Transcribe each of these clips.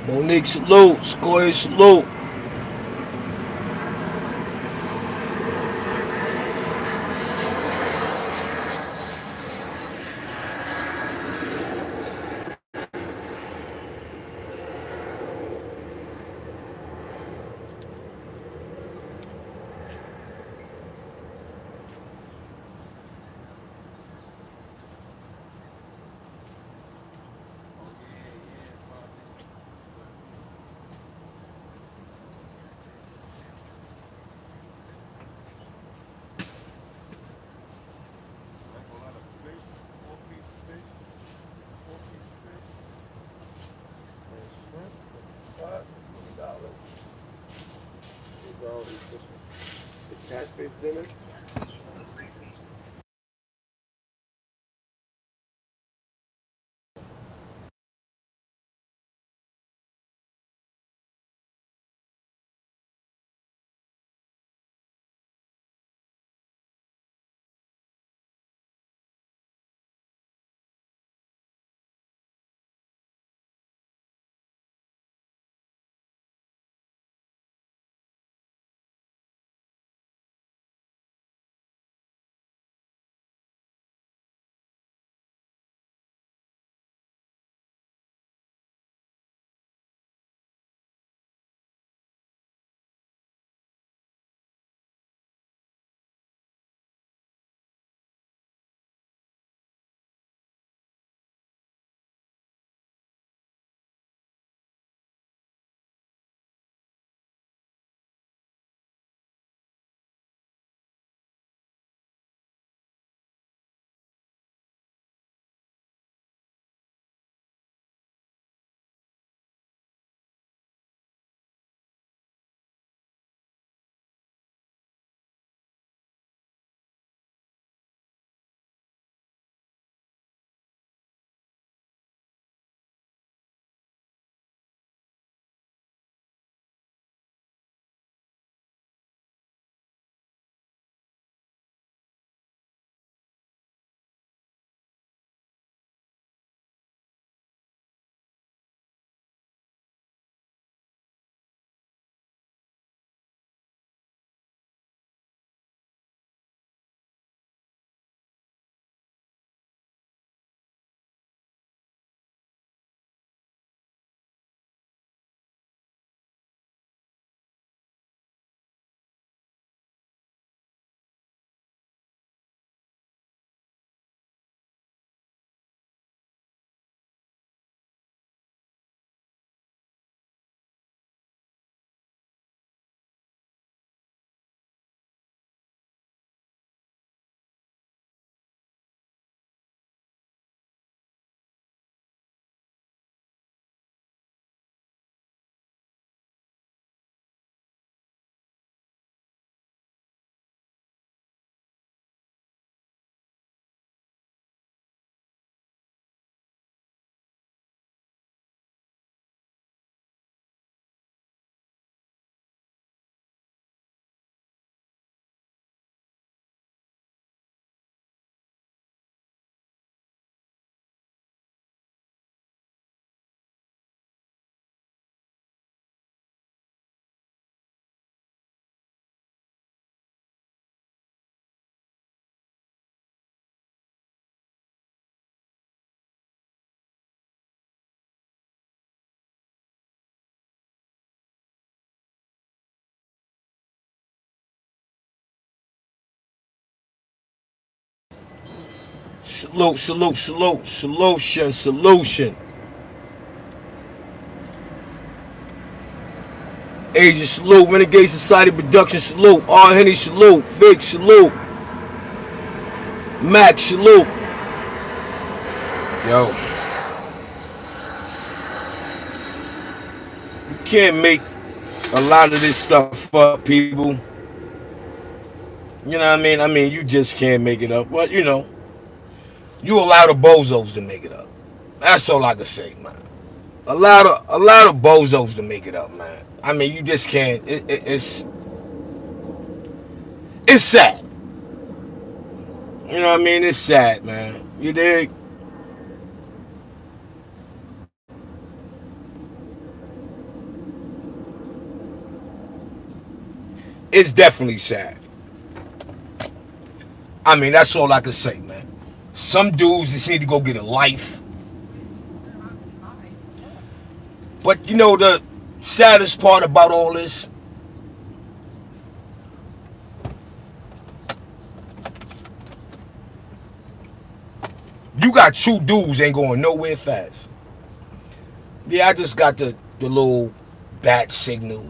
Monique, salute. Square, salute. The catfish dinner. Salute, salute, salute, solution, solution. Agent salute, Renegade Society Production salute, R. Henny salute, Vic salute, Max salute. Yo, you can't make a lot of this stuff up, people. You know what I mean? I mean, you just can't make it up. But, you know, you allow the bozos to make it up. That's all I can say, man. A lot of bozos to make it up, man. I mean, you just can't. It's sad. You know what I mean? It's sad, man. You dig? It's definitely sad. I mean, that's all I can say, man. Some dudes just need to go get a life. But you know the saddest part about all this? You got two dudes ain't going nowhere fast. Yeah, I just got the little bat signal.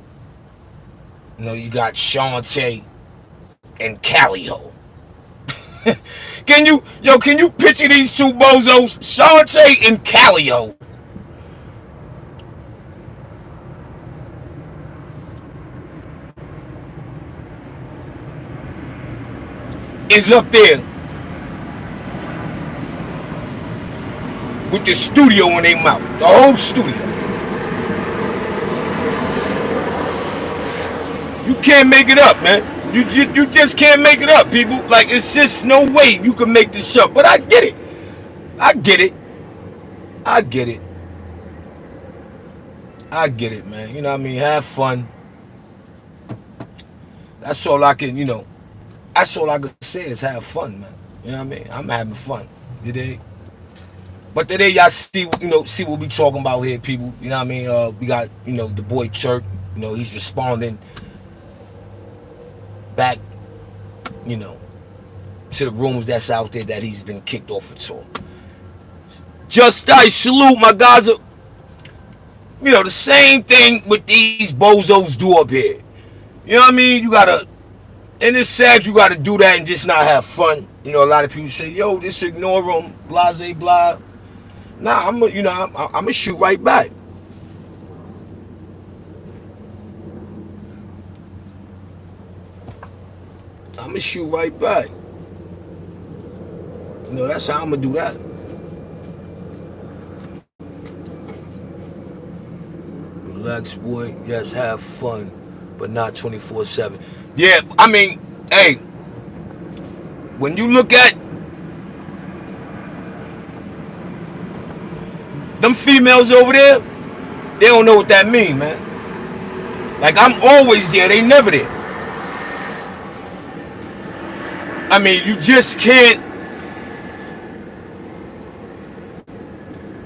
You know, you got Shantae and Callio. Can you picture these two bozos? Shantae and Callio is up there with the studio in their mouth. The whole studio. You can't make it up, man. You just can't make it up, people. Like, it's just no way you can make this up. But I get it. I get it. I get it. I get it, man. You know what I mean? Have fun. That's all I can, that's all I can say is have fun, man. You know what I mean? I'm having fun. You dig? But today y'all see what we talking about here, people. You know what I mean? We got, the boy Turk. He's responding back, you know, to the rumors that's out there that he's been kicked off the tour. Just I salute my guys. The same thing with these bozos do up here. You know what I mean? And it's sad you gotta do that and just not have fun. A lot of people say, yo, just ignore them, blase blah. Nah, I'm gonna shoot right back. I'm gonna shoot right back. That's how I'm gonna do that. Relax, boy. Yes, have fun, but not 24/7. Yeah, I mean, hey, when you look at them females over there, they don't know what that mean, man. Like, I'm always there, they never there. I mean, you just can't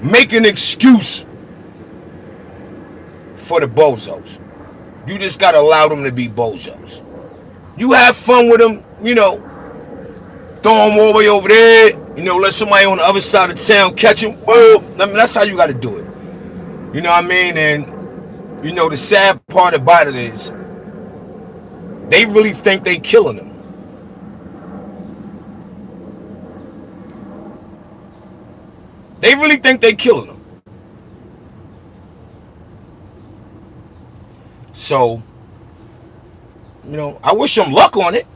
make an excuse for the bozos. You just gotta allow them to be bozos. You have fun with them, throw them all the way over there, let somebody on the other side of town catch them. Well, I mean, that's how you gotta do it. You know what I mean? And, the sad part about it is they really think they killing them. They really think they killing them. So, I wish them luck on it.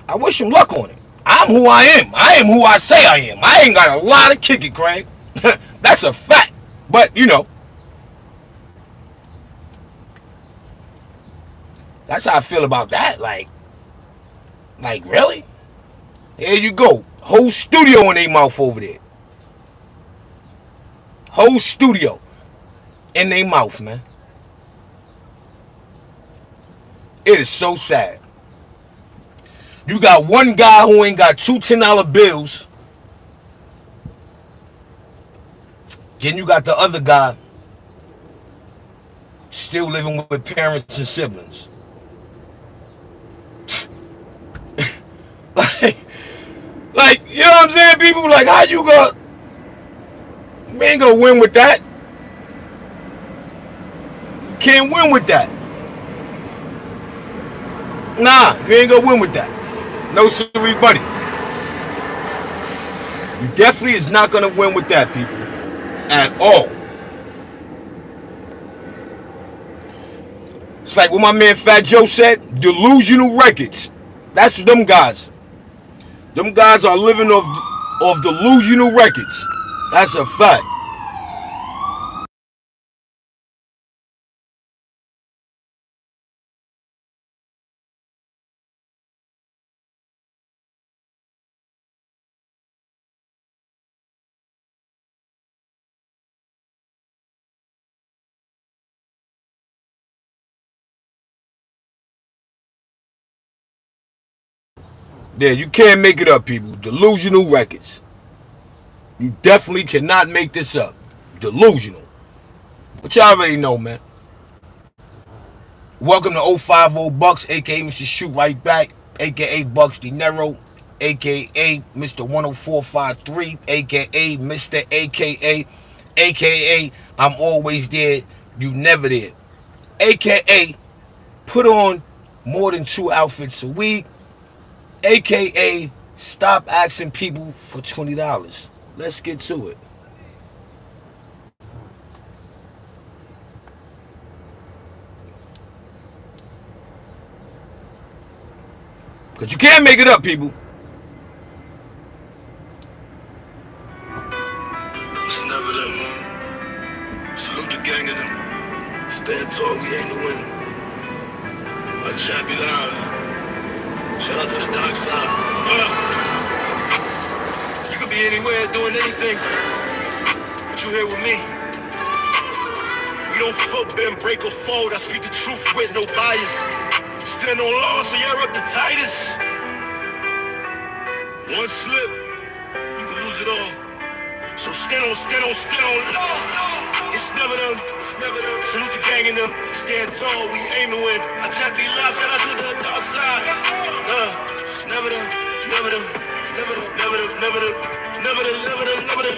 I wish them luck on it. I'm who I am. I am who I say I am. I ain't got a lot of kick it, Craig. That's a fact. But, that's how I feel about that. Like really? Here you go. Whole studio in their mouth over there. Whole studio in their mouth, man. It is so sad. You got one guy who ain't got two $10 bills. Then you got the other guy still living with parents and siblings. like, you know what I'm saying? People like, how you gonna, we ain't gonna win with that. Can't win with that. Nah, you ain't gonna win with that. No serious buddy. You definitely is not gonna win with that, people. At all. It's like what my man Fat Joe said, delusional records. That's them guys. Them guys are living off delusional records. That's a fact. Yeah, you can't make it up, people. Delusional records. You definitely cannot make this up. Delusional. But y'all already know, man. Welcome to 050 Bucks, aka Mr. Shoot Right Back, aka Bucks Dinero, aka Mr. 10453, aka Mr. aka I'm always there, you never there, aka put on more than 2 outfits a week, aka stop asking people for $20. Let's get to it. Because you can't make it up, people. It's never them. Salute the gang of them. Stand tall, we aim to win. I chat be live. Shout out to the dark side. You could be anywhere doing anything, but you here with me. We don't fuck, bend, break, or fold. I speak the truth with no bias. Stand on law, so you're up the tightest. One slip, you can lose it all. So stand on law. It's never them, it's never them. Salute the gang in them. Stand tall, we aim to win. I chat be live, shout out to the dark side. It's never them, never them, never them, never them, never them, never them, never them, never them.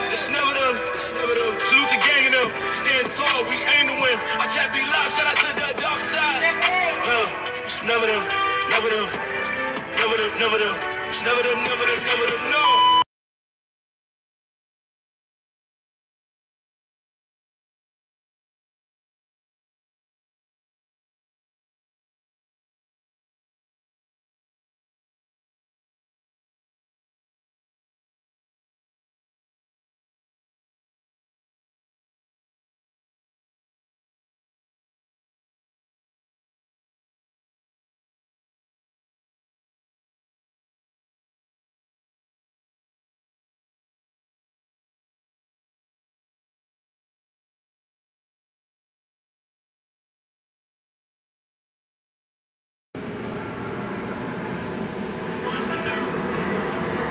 It's never them, it's never them. Salute the gang in them. Stand tall, we aim to win. I chat be live, shout out to the dark side. It's never them, never them, never them, never them. It's never them, never them, never them, no.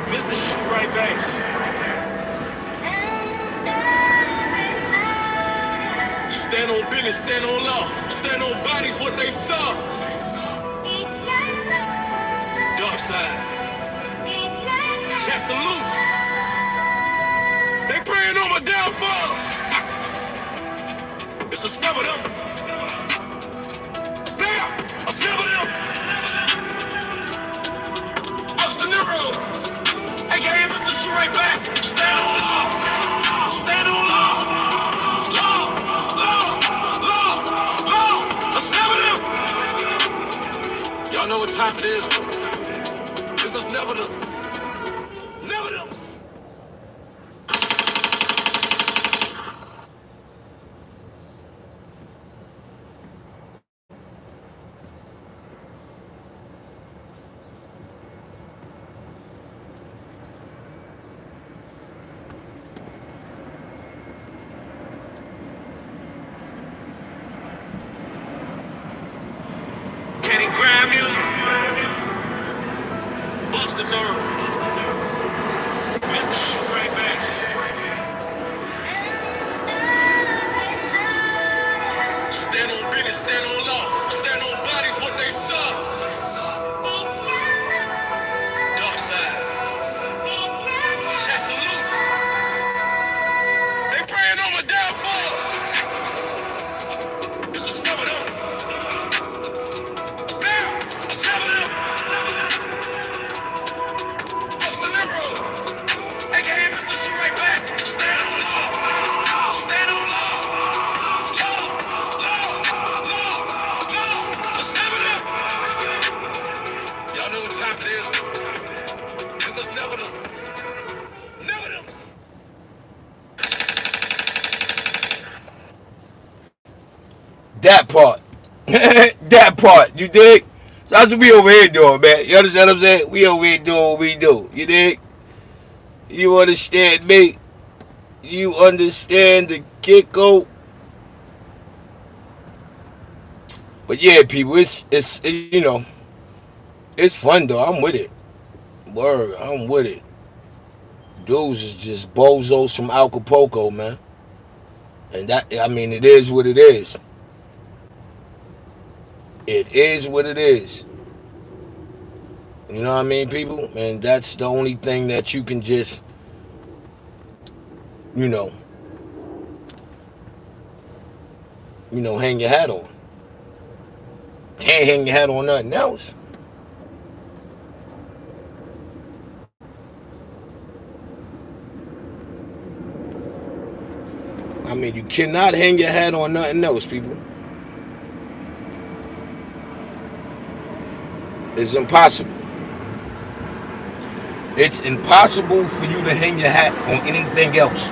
Mr. Shoot Right Back. Stand on business, stand on law, stand on bodies, what they saw. Dark side. Chat salute. They praying on my downfall. It's a snub of them. There, a snub of them. Austin Nero. AKA Mr. Shoot Right Back. Stand on law. Stand on law. Law. Law. Law. Law. A snub of them. Y'all know what time it is. It's a snub of them. Never them. Candy grind music. Bust the nerve. Mr. Shoot Right Back. Stand on business, stand on law, stand on bodies, what they saw. Dark side. Chat salute. They praying on my downfall. It's a snub of them. Bam! A snub of them. Austin Nero. AKA Mr. Shoot Right Back. Stand on law. Stand on law. Law. Law. Law. Law. A snub of them. Y'all know what time it is. It's a snub of them. Never them. That part. That part. You dig? So that's what we over here doing, man. You understand what I'm saying? We over here doing what we do. You dig? You understand me? You understand the Kiko? But yeah, people, it's you know, It's fun though. I'm with it. Word, I'm with it. Dudes is just bozos from Acapulco, man. And that, I mean, it is what it is. It is what it is. You know what I mean, people? And that's the only thing that you can just, you know, hang your hat on. Can't hang your hat on nothing else. I mean, you cannot hang your hat on nothing else, people. It's impossible. It's impossible for you to hang your hat on anything else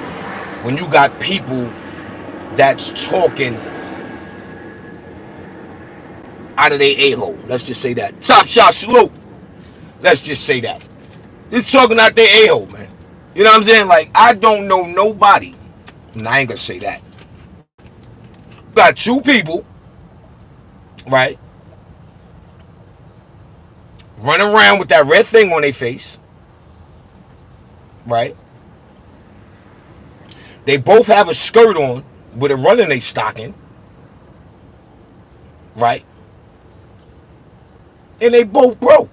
when you got people that's talking out of their a-hole. Let's just say that. Top shot salute. Let's just say that. Just talking out their a-hole, man. You know what I'm saying? Like, I don't know nobody. And I ain't gonna say that. Got two people, right? Running around with that red thing on their face. Right? They both have a skirt on with a running they stocking. Right? And they both broke.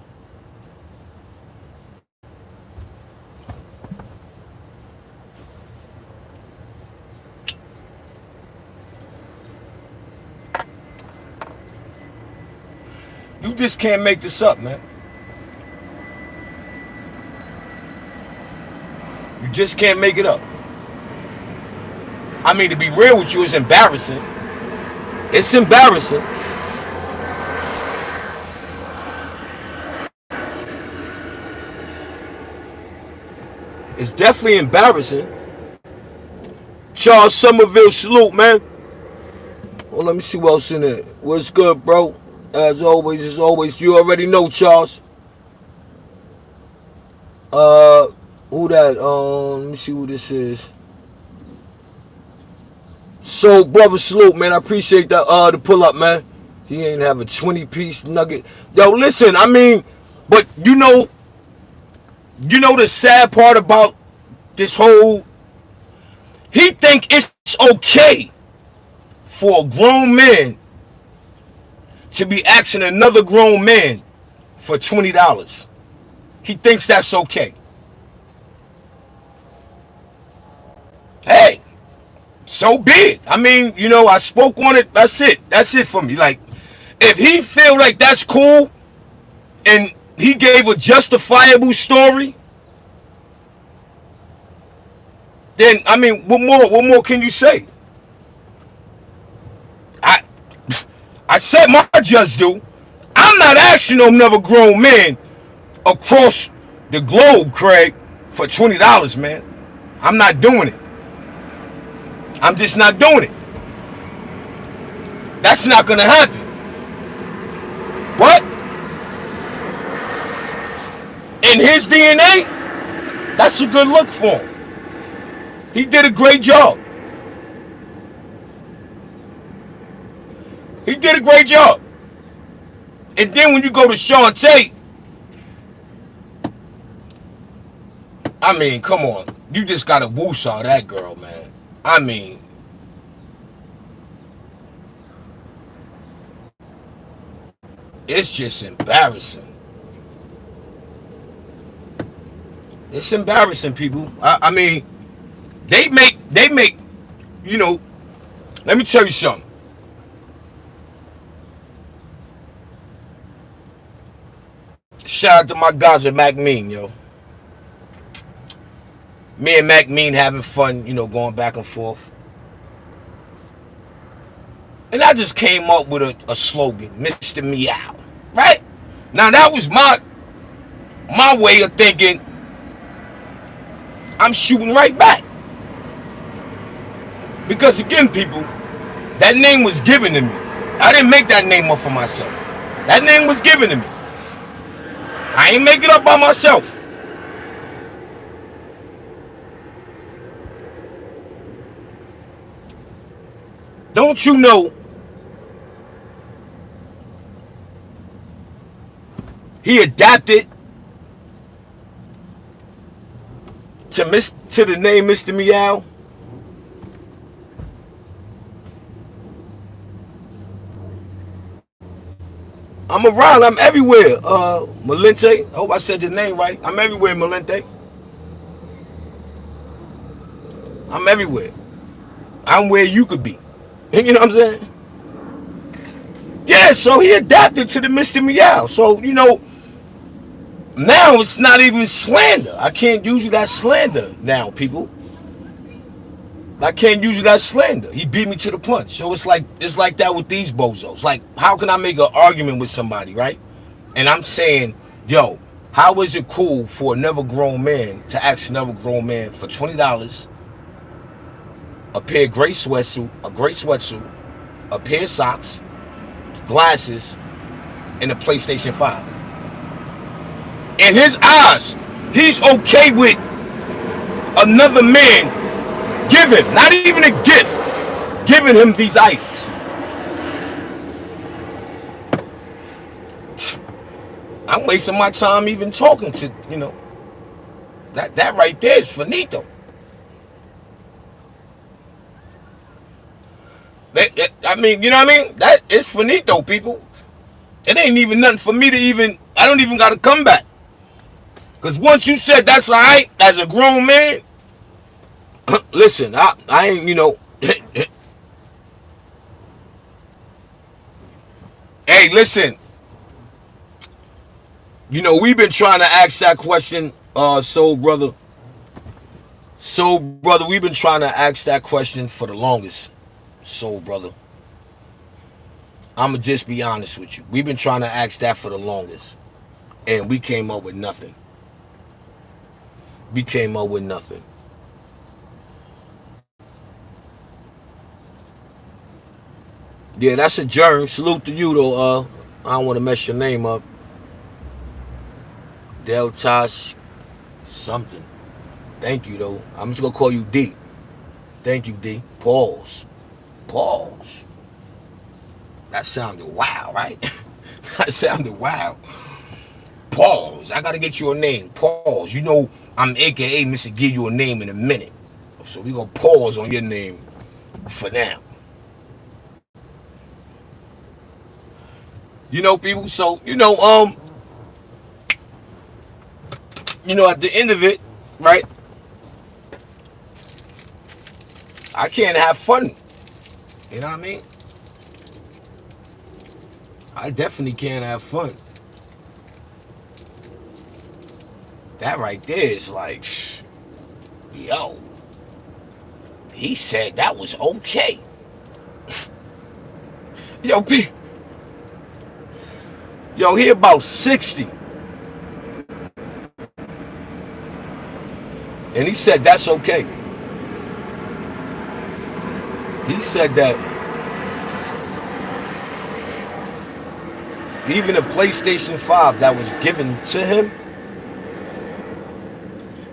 You just can't make this up, man. You just can't make it up. I mean, to be real with you, it's embarrassing. It's embarrassing. It's definitely embarrassing. Charles Somerville, salute, man. Well, let me see what else in it. What's good, bro? As always, you already know, Charles. Who that? Let me see who this is. So, brother, salute, man. I appreciate that. The pull up, man. He ain't have a 20-piece nugget. Yo, listen. I mean, but you know the sad part about this whole. He think it's okay for a grown man to be asking another grown man for $20. He thinks that's okay. Hey, so be it. I mean, I spoke on it. That's it. That's it for me. Like, if he feel like that's cool and he gave a justifiable story, then, I mean, what more can you say? I said my just do. I'm not asking no another grown man across the globe, Craig, for $20, man. I'm not doing it. I'm just not doing it. That's not gonna happen. But in his DNA, that's a good look for him. He did a great job. He did a great job. And then when you go to Sean Tate, I mean, come on. You just gotta woo-saw that girl, man. I mean, it's just embarrassing. It's embarrassing, people. I mean, they make, let me tell you something. Shout out to my guys at Mac Mean, yo. Me and Mac Mean having fun, going back and forth. And I just came up with a slogan, Mr. Meow. Right? Now that was my way of thinking. I'm shooting right back. Because again, people, that name was given to me. I didn't make that name up for myself. That name was given to me. I ain't make it up by myself. Don't you know He adapted to the name Mr. Meow. I'm around. I'm everywhere. Malente. I hope I said your name right. I'm everywhere, Malente. I'm everywhere. I'm where you could be. You know what I'm saying? Yeah, so he adapted to the Mr. Meow. So, now it's not even slander. I can't use that slander now, people. I can't use that slander. He beat me to the punch. So it's like that with these bozos. Like, how can I make an argument with somebody, right? And I'm saying, yo, how is it cool for a never grown man to ask another grown man for $20, a pair of gray sweatsuit, a pair of socks, glasses, and a PlayStation 5? In his eyes, he's okay with another man giving, not even a gift, giving him these items. I'm wasting my time even talking to, that right there is finito. I mean, you know what I mean? That is finito, people. It ain't even nothing for me to even, I don't even got to come back. Because once you said that's all right, as a grown man, listen, I ain't, hey, listen, we've been trying to ask that question, Soul Brother. Soul Brother, we've been trying to ask that question for the longest, Soul Brother. I'm going to just be honest with you. We've been trying to ask that for the longest. And we came up with nothing. We came up with nothing. Yeah, that's a germ. Salute to you, though. I don't want to mess your name up. Deltas something. Thank you, though. I'm just going to call you D. Thank you, D. Pause. Pause. That sounded wild, right? That sounded wild. Pause. I got to get you a name. Pause. I'm AKA Mr. Give you a name in a minute. So we going to pause on your name for now. People, so, at the end of it, right, I can't have fun. You know what I mean? I definitely can't have fun. That right there is like, yo, he said that was okay. He about 60. And he said that's okay. He said that even a PlayStation 5 that was given to him,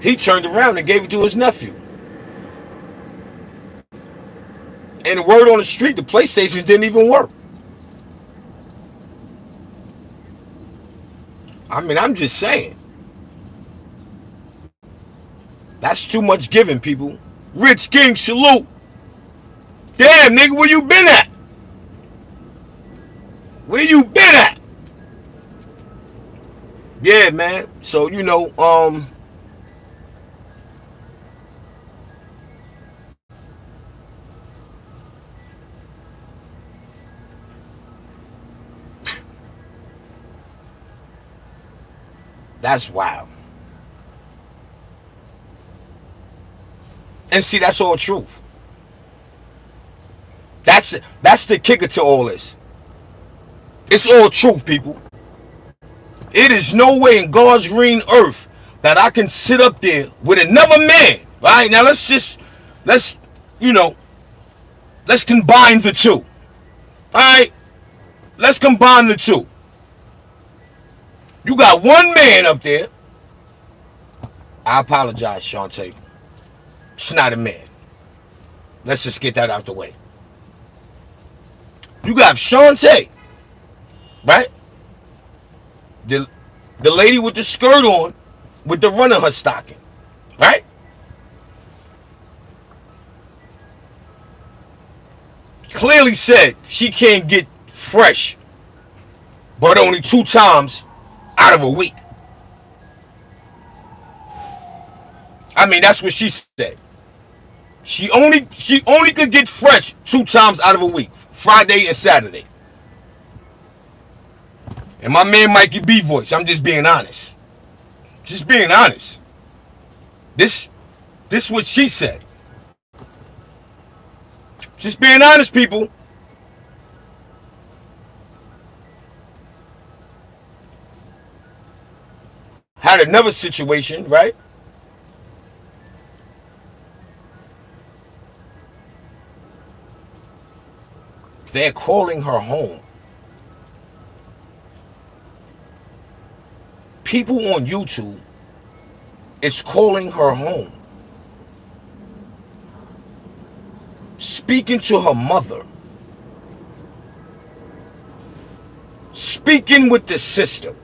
he turned around and gave it to his nephew. And the word on the street, the PlayStation didn't even work. I mean, I'm just saying. That's too much giving, people. Rich King, salute. Damn, nigga, where you been at? Where you been at? Yeah, man. So, that's wild. And see, that's all truth. That's the kicker to all this. It's all truth, people. It is no way in God's green earth that I can sit up there with another man. Right? Now let's combine the two. Alright? Let's combine the two. You got one man up there. I apologize, Shantae. It's not a man. Let's just get that out the way. You got Shantae, right? The lady with the skirt on, with the run in her stocking, right? Clearly said she can't get fresh, but only 2 times out of a week. I mean, that's what she said. She only could get fresh 2 times out of a week, Friday and Saturday. And my man Mikey B voice, I'm just being honest. Just being honest. This this what she said. Just being honest, people. Had another situation, right? They're calling her home. People on YouTube, it's calling her home. Speaking to her mother. Speaking with the sister.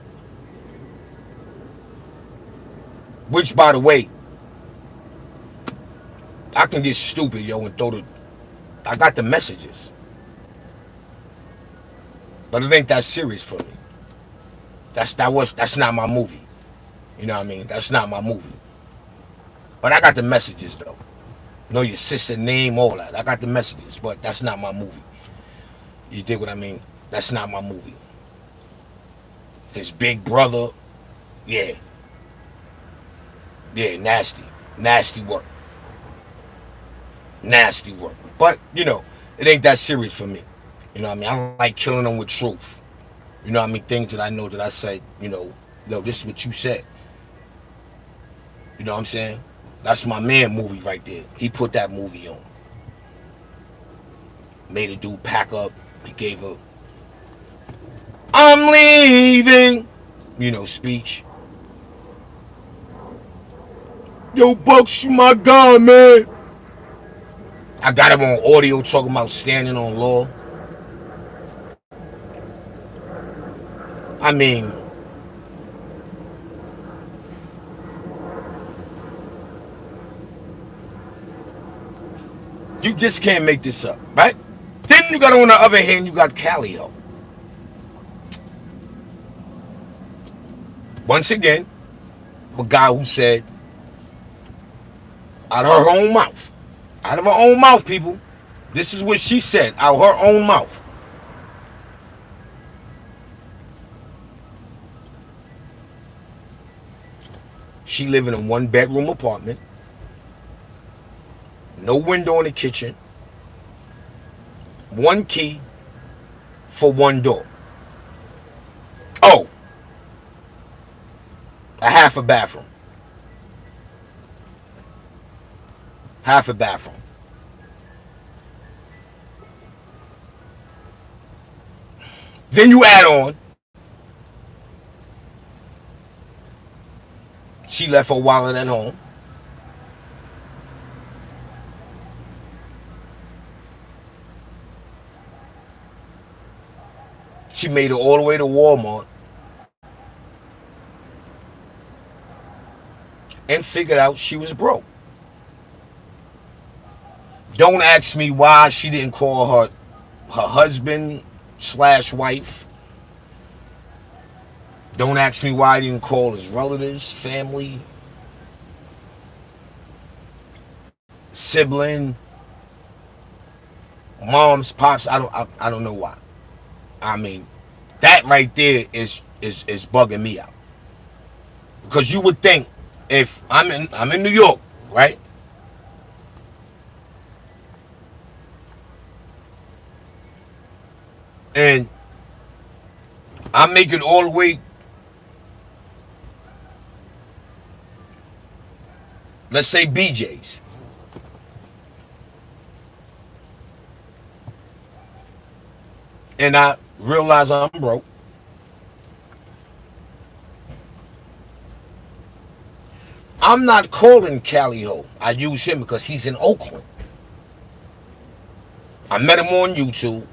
Which, by the way, I can get stupid, yo, and throw the. I got the messages. But it ain't that serious for me. That's not my movie. You know what I mean? That's not my movie. But I got the messages though. Know your sister name, all that. I got the messages, but that's not my movie. You dig what I mean? That's not my movie. His big brother, yeah. Yeah, nasty. Nasty work. Nasty work. But, it ain't that serious for me. You know what I mean? I like killing them with truth. You know what I mean? Things that I know that I say, this is what you said. You know what I'm saying? That's my man movie right there. He put that movie on. Made a dude pack up. He gave a I'm leaving, speech. Yo, Bucks, you my guy, man. I got him on audio talking about standing on law. I mean, you just can't make this up, right? Then you got on the other hand, you got Calio. Once again, a guy who said, out of her own mouth, people, this is what she said, out of her own mouth. She live in a 1-bedroom apartment, no window in the kitchen, one key for one door. Oh, a half a bathroom. Half a bathroom. Then you add on, she left her wallet at home. She made it all the way to Walmart and figured out she was broke. Don't ask me why she didn't call her husband / wife. Don't ask me why he didn't call his relatives, family, sibling, moms, pops. I don't know why. I mean, that right there is bugging me out. Because you would think if I'm in New York, right? And I make it all the way, let's say BJ's. And I realize I'm broke. I'm not calling Cali Ho. I use him because he's in Oakland. I met him on YouTube.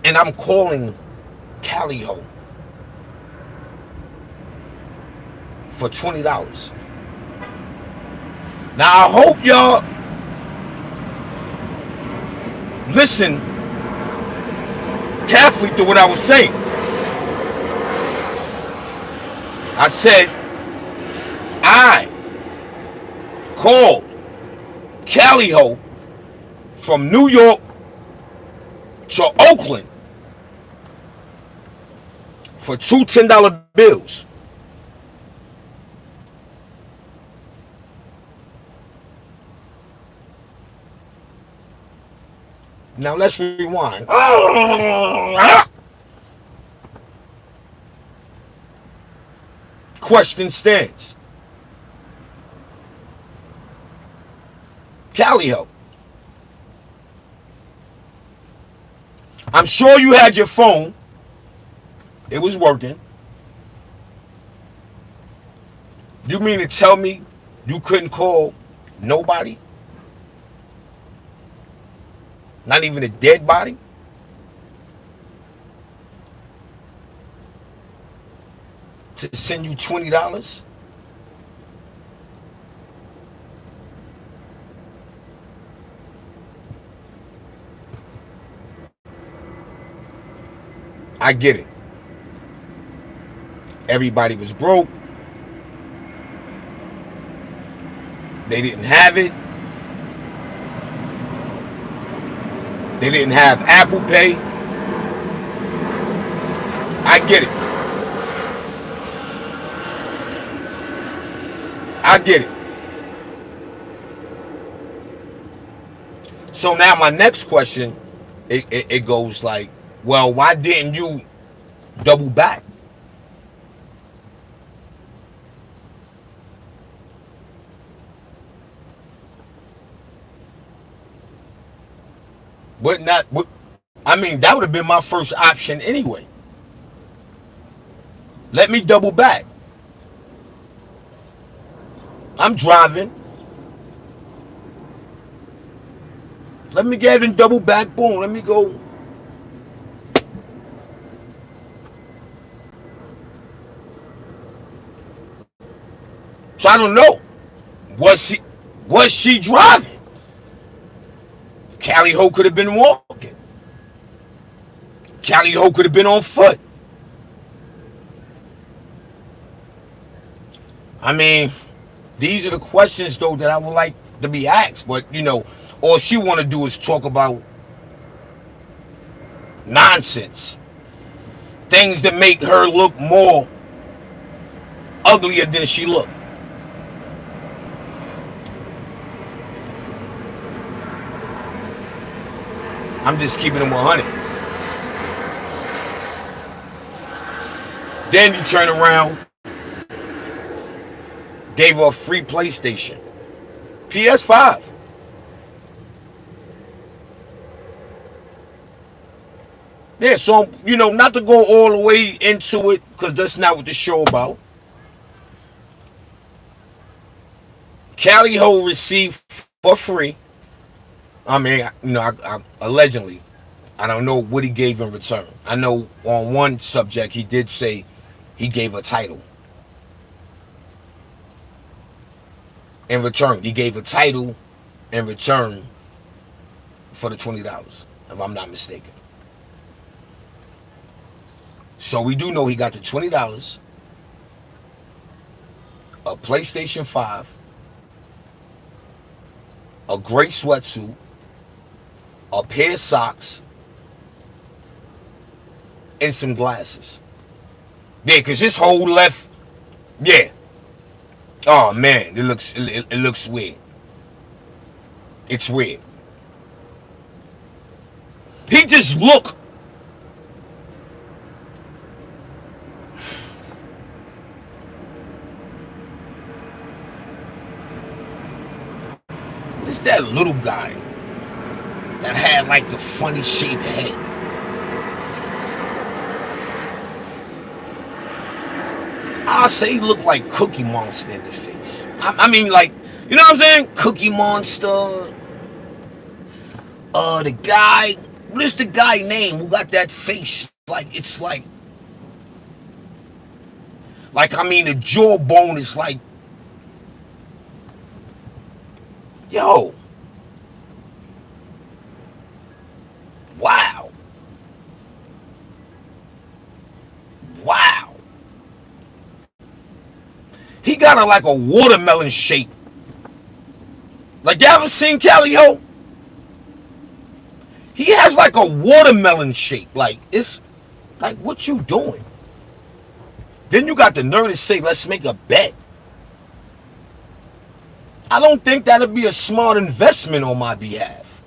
And I'm calling Caliho for $20. Now I hope y'all listen carefully to what I was saying. I said I called Caliho from New York to Oakland for two $10 bills. Now let's rewind. Question stands. Caliho, I'm sure you had your phone. It was working. You mean to tell me you couldn't call nobody? Not even a dead body? To send you $20? I get it. Everybody was broke. They didn't have it. They didn't have Apple Pay. I get it. I get it. So now my next question, it goes like, well, why didn't you double back? But not, I mean, that would have been my first option anyway. Let me double back. I'm driving. Let me get in double back. Boom. Let me go. So I don't know. Was she driving? Caliho could have been walking. Caliho could have been on foot. I mean, these are the questions though that I would like to be asked. But all she want to do is talk about nonsense, things that make her look more uglier than she looked. I'm just keeping it 100. Then you turn around, gave her a free PlayStation, PS5. Yeah, so, not to go all the way into it, because that's not what the show about. Caliho received for free. I mean, allegedly, I don't know what he gave in return. I know on one subject he did say he gave a title in return. He gave a title in return for the $20, if I'm not mistaken. So we do know he got the $20, a PlayStation 5, a gray sweatsuit, a pair of socks, and some glasses. Yeah, because his whole left, yeah. Oh man, it looks weird. It's weird. He just look. It's that little guy that had like the funny shaped head. I'll say he looked like Cookie Monster in the face. I mean, like, you know what I'm saying? Cookie Monster. The guy What is the guy name who got that face? Like, it's like I mean, the jawbone is like, yo, wow, wow. He got like a watermelon shape. Like, you ever seen Cali Ho? He has like a watermelon shape. Like, it's like, what you doing? Then you got the nerve to say, let's make a bet. I don't think that'd be a smart investment on my behalf.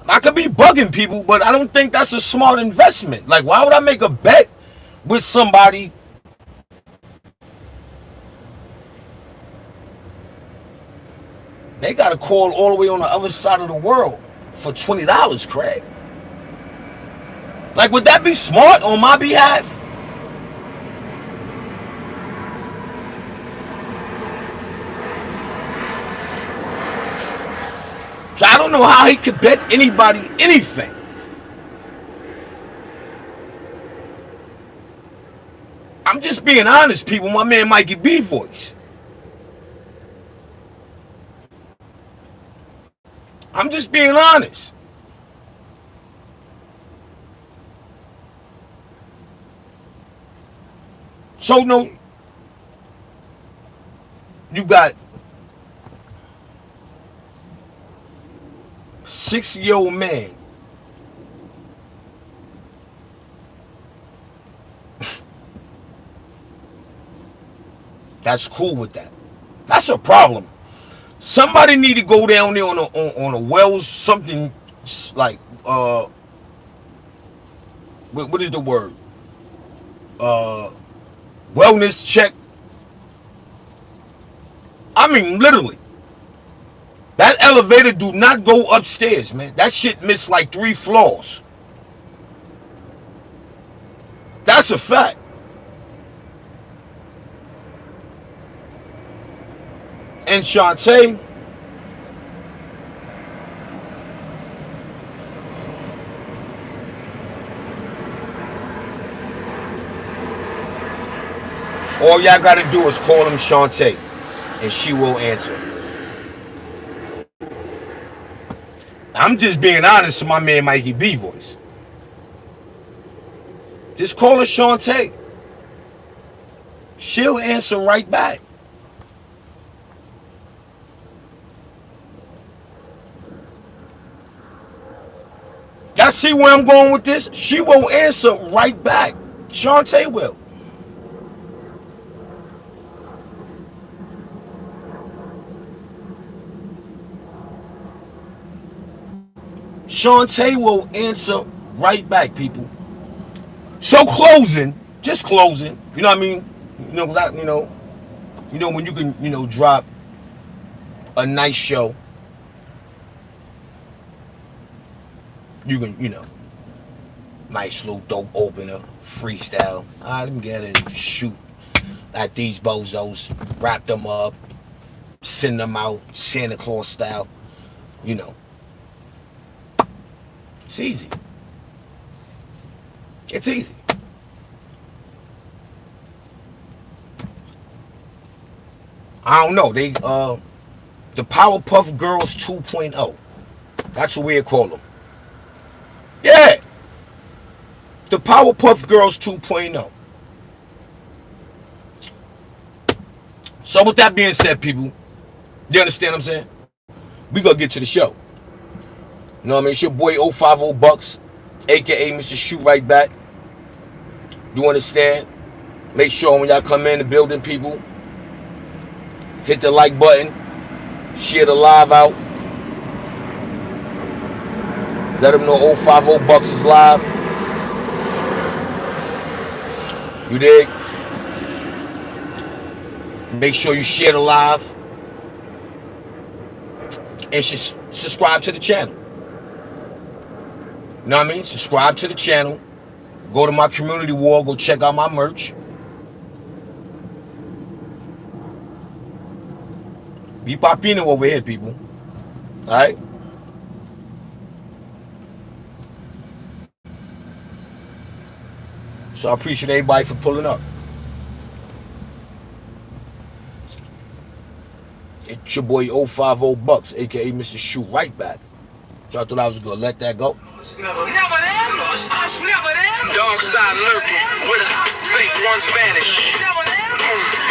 I could be bugging people, but I don't think that's a smart investment. Like, why would I make a bet with somebody? They got to call all the way on the other side of the world for $20, Craig. Like, would that be smart on my behalf? So I don't know how he could bet anybody anything. I'm just being honest, people. My man Mikey B voice. I'm just being honest. So no, you got 6-year-old man. That's cool with that. That's a problem. Somebody need to go down there on a Wells something like what is the word? Wellness check. I mean, literally. That elevator do not go upstairs, man. That shit missed like 3 floors. That's a fact. And Shantae, all y'all gotta do is call him Shantae, and she will answer. I'm just being honest to my man Mikey B voice. Just call her Shantae. She'll answer right back. Y'all see where I'm going with this? She won't answer right back. Shantae will. Shantae will answer right back, people. So closing, just closing. You know what I mean? You know when you can, drop a nice show. You can, nice little dope opener, freestyle. Let me get it and shoot at these bozos, wrap them up, send them out, Santa Claus style. It's easy. It's easy. I don't know. They the Powerpuff Girls 2.0. That's what we call them. Yeah. The Powerpuff Girls 2.0. So with that being said, people, you understand what I'm saying? We gonna get to the show. You know what I mean? It's your boy 050 Bucks, aka Mr. Shoot Right Back. You understand? Make sure when y'all come in the building, people, hit the like button, share the live out. Let them know 050 Bucks is live. You dig? Make sure you share the live and subscribe to the channel. You know what I mean? Subscribe to the channel. Go to my community wall. Go check out my merch. Be Papino over here, people. All right. So I appreciate everybody for pulling up. It's your boy 050 Bucks, aka Mr. Shoot Right Back. So I thought I was gonna let that go. Never them, us never them. Dark side lurking, with a fake ones vanish. Never them.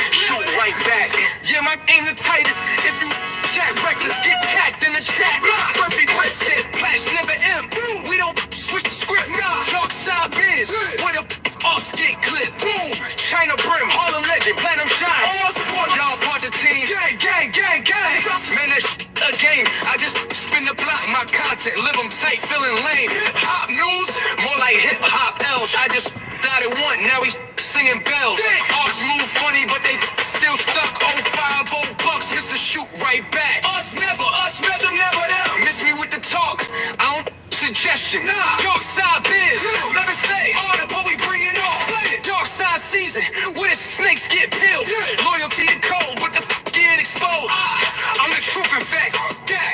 Shoot right back. Yeah, my aim the tightest. If you chat reckless, get cacked in the chat. Perfect question, flash never M. We don't switch the script. Dark side biz, with a offs get clipped. Boom, China brim, Harlem legend, platinum shine. All my support, y'all part the team. Gang, gang, gang, gang. Man, that a game. I just spin the block, my content, live them tight, feeling lame. Hop news, more like hip hop L's. I just died at one, now we singing bells. Offs move funny, but they still stuck. 050 Bucks, Mr. Shoot Right Back. Us never, never them. Miss me with the talk, I don't suggestion. Dark side biz, never say order, but we bring it on. Dark side season, where the snakes get peeled. Loyalty and cold, but the get exposed. I'm the truth in fact.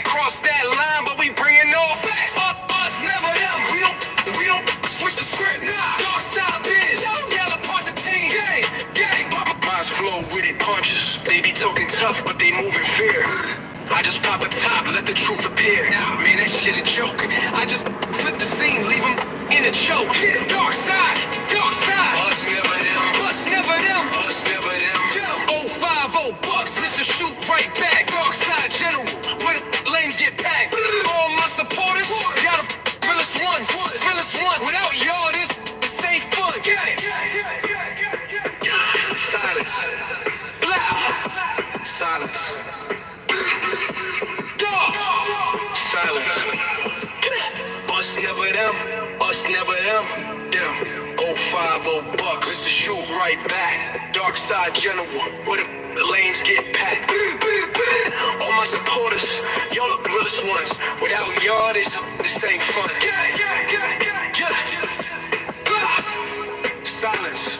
Cross that line, but we bring it on. Us never them. We don't switch the script. Dark side biz, yell apart the team. Gang. Minds flow with it punches. They be talking tough, but they move in fear. I just pop a top, let the truth appear. Man, that shit a joke. I just flip the scene, leave them in a choke. Dark side. Us never them. Us never them. Us never them. 050 Bucks, Mr. Shoot Right Back. Dark side general, where the lanes get packed. All my supporters, y'all the realest ones. Without y'all, this ain't fun. Silence. Blah. Silence. Silence. Us never them. Them. 050 Bucks, Mr. Shoot Right Back. Dark side general, where the lanes get packed. All my supporters, y'all the realest ones. Without y'all, this ain't fun. Silence.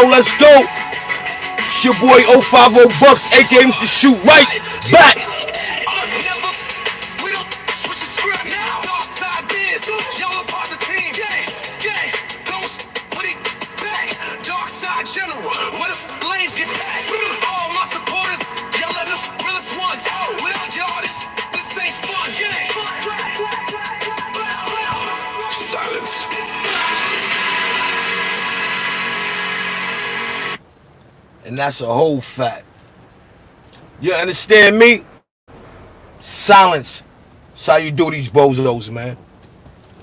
Let's go. It's your boy 050 Bucks, aka Mr. Shoot Right Back. And that's a whole fact. You understand me? Silence. That's how you do these bozos, man.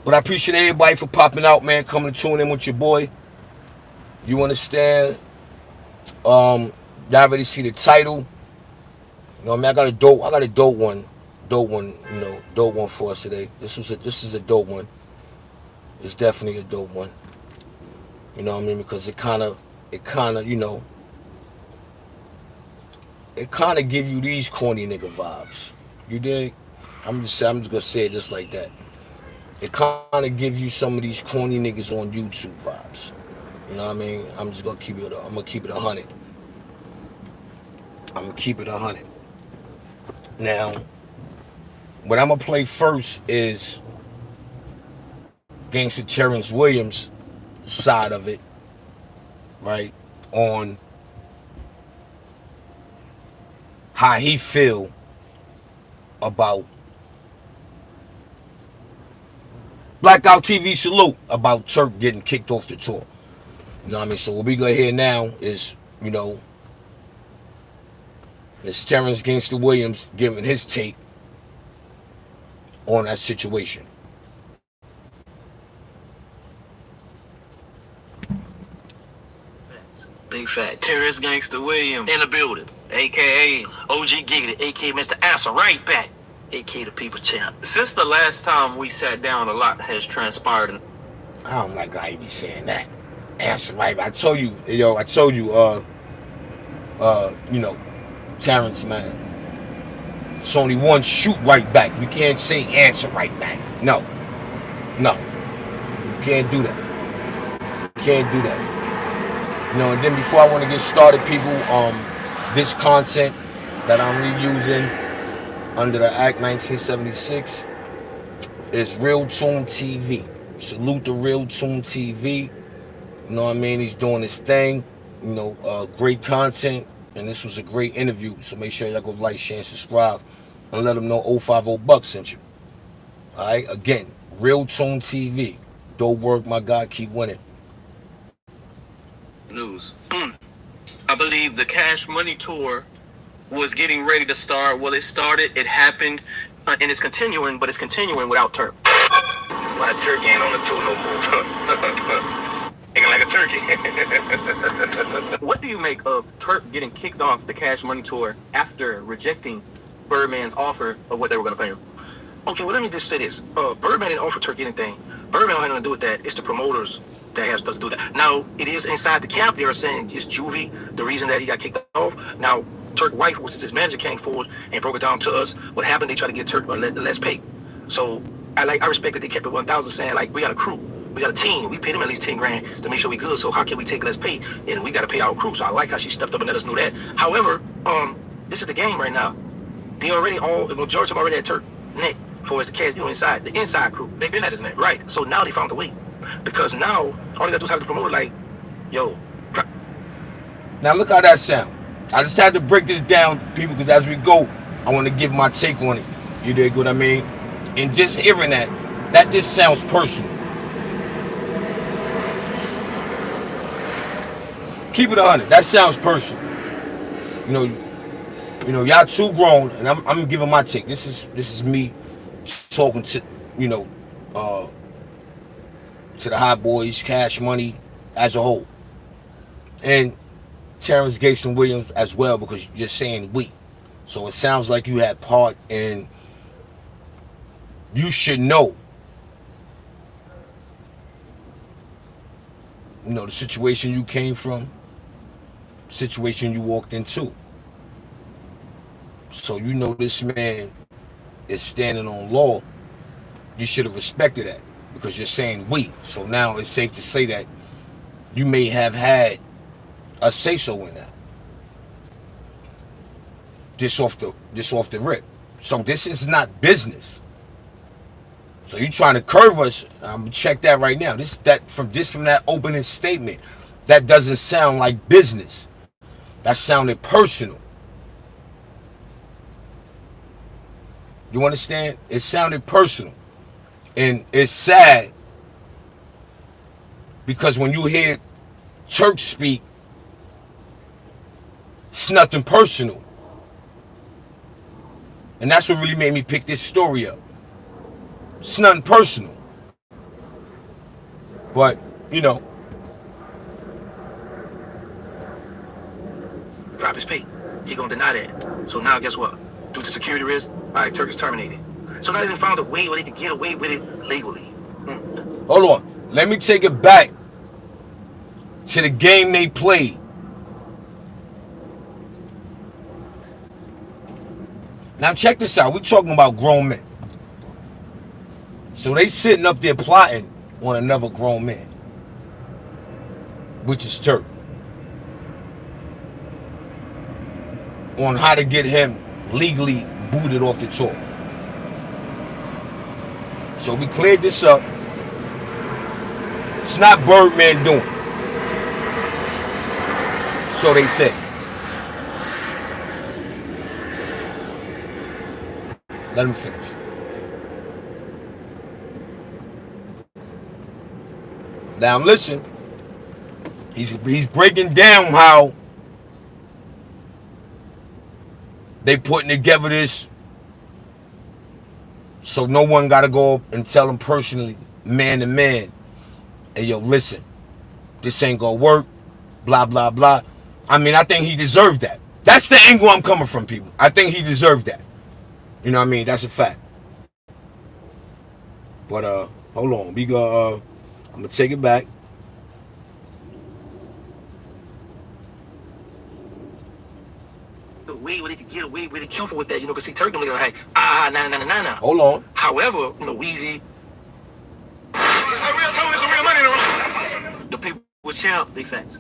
But I appreciate everybody for popping out, man. Coming to tune in with your boy. You understand? Y'all already see the title. You know what I mean? I got a dope one. Dope one for us today. This is a dope one. It's definitely a dope one. You know what I mean? Because it kinda, you know, it kind of give you these corny nigga vibes. You dig? I'm just gonna say it just like that. It kind of gives you some of these corny niggas on YouTube vibes. You know what I mean? I'm gonna keep it 100. I'm gonna keep it 100. Now, what I'm gonna play first is Gangsta Terrence Williams' side of it, right? On how he feel about Blackout TV salute about Turk getting kicked off the tour. You know what I mean? So what we gonna hear now is, you know, It's Terrence Gangster Williams giving his take on that situation. Big fat Terrence Gangster Williams in the building, aka OG Giggity, aka Mr. Answer Right Back, aka the People Champ. Since the last time we sat down, a lot has transpired. I don't like how you be saying that. Answer right. I told you, yo. I told you, you know, Terrence, man. It's only one shoot right back. We can't say answer right back. No, no, you can't do that. You can't do that. You know. And then before I want to get started, people, this content that I'm reusing under the Act 1976 is Real Tune TV. Salute the Real Tune TV. You know what I mean? He's doing his thing. You know, great content. And this was a great interview. So make sure y'all go like, share, and subscribe. And let them know 050 Bucks sent you. Alright? Again, Real Tune TV. Dope work, my God. Keep winning. News. I believe the Cash Money tour was getting ready to start. Well, it started, it happened, and it's continuing, but it's continuing without Turk. Why Turk ain't on the tour no more? Acting like a turkey. What do you make of Turk getting kicked off the Cash Money tour after rejecting Birdman's offer of what they were going to pay him? Okay, well, let me just say this. Birdman didn't offer Turk anything. Birdman had nothing to do with that. It's the promoters that have stuff to do with that. Now, it is inside the camp. They are saying it's Juvie, the reason that he got kicked off. Now, Turk's wife, which is his manager, came forward and broke it down to us. What happened, they tried to get Turk less pay. So, I respect that they kept it 1,000, saying, like, we got a crew. We got a team. We paid him at least 10 grand to make sure we good. So how can we take less pay? And we got to pay our crew. So I like how she stepped up and let us know that. However, this is the game right now. They already the majority of them already had Turk neck for the cash, inside the inside crew. They've been at his neck, right? So now they found a way, because now all they got to do is have the promoter like, yo. Now look how that sound. I just had to break this down, people, because as we go, I want to give my take on it. You dig what I mean? And just hearing that just sounds personal. Keep it 100. That sounds personal. You know, y'all too grown, and I'm giving my take. This is me talking to, to the Hot Boys, Cash Money as a whole, and Terrence Gayson Williams as well, because you're saying we. So it sounds like you had part in. You should know. You know the situation you came from, situation you walked into. So you know this man is standing on law. You should have respected that, because you're saying we. So now it's safe to say that you may have had a say-so in that. This off the rip. So this is not business. So you trying to curve us? I'm gonna check that right now. From that opening statement, that doesn't sound like business. That sounded personal. You understand? It sounded personal. And it's sad, because when you hear Turk speak, it's nothing personal. And that's what really made me pick this story up. It's nothing personal. But, drop his pay. He gonna deny that. So now guess what? Due to security risk, Turk is terminated. So now they found a way where they can get away with it legally. Hold on. Let me take it back to the game they played. Now check this out. We're talking about grown men. So they sitting up there plotting on another grown man, which is Turk, on how to get him legally booted off the tour. So we cleared this up. It's not Birdman doing it. So they say. Let him finish. Now listen. He's breaking down how They putting together this so no one got to go up and tell him personally, man to man, hey, yo, listen, this ain't going to work, blah, blah, blah. I mean, I think he deserved that. That's the angle I'm coming from, people. I think he deserved that. You know what I mean? That's a fact. But, hold on. We go, I'm going to take it back. Way where they could get away with it, careful with that, because see, Turk them like, nah. Hold on. However, Weezy, the people with champ, big facts,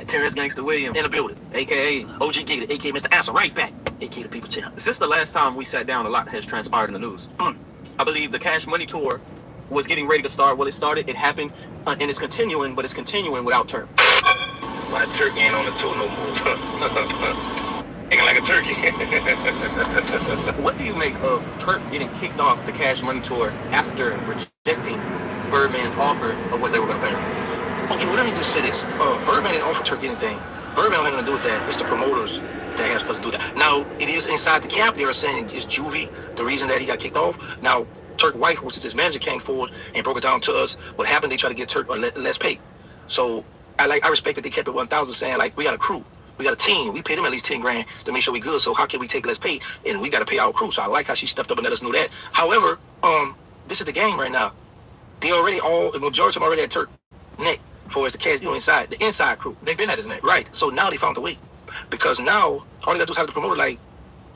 Terrence Gangster Williams in the building, aka OG Giga, aka Mr. Answer, right back, aka the people champ. Since the last time we sat down, a lot has transpired in the news. I believe the Cash Money tour was getting ready to start. Well, it started, it happened, and it's continuing, but it's continuing without Turk. My Turk ain't on the tour no more. Acting like a turkey. What do you make of Turk getting kicked off the Cash Money tour after rejecting Birdman's offer of what they were going to pay him? Okay, well, let me just say this. Birdman didn't offer Turk anything. Birdman had nothing to do with that. It's the promoters that have stuff to do with that. Now, it is inside the camp. They are saying it's Juvie, the reason that he got kicked off. Now, Turk White, which is his manager, came forward and broke it down to us. What happened, they tried to get Turk less pay. So, I respect that they kept it 1,000, saying, like, we got a crew. We got a team. We paid them at least 10 grand to make sure we good. So how can we take less pay? And we got to pay our crew. So I like how she stepped up and let us know that. However, this is the game right now. They already the majority of them already at Turk neck for as the cash, inside, the inside crew. They've been at his neck. Right. So now they found a way. Because now, all they got to do is have the promoter like,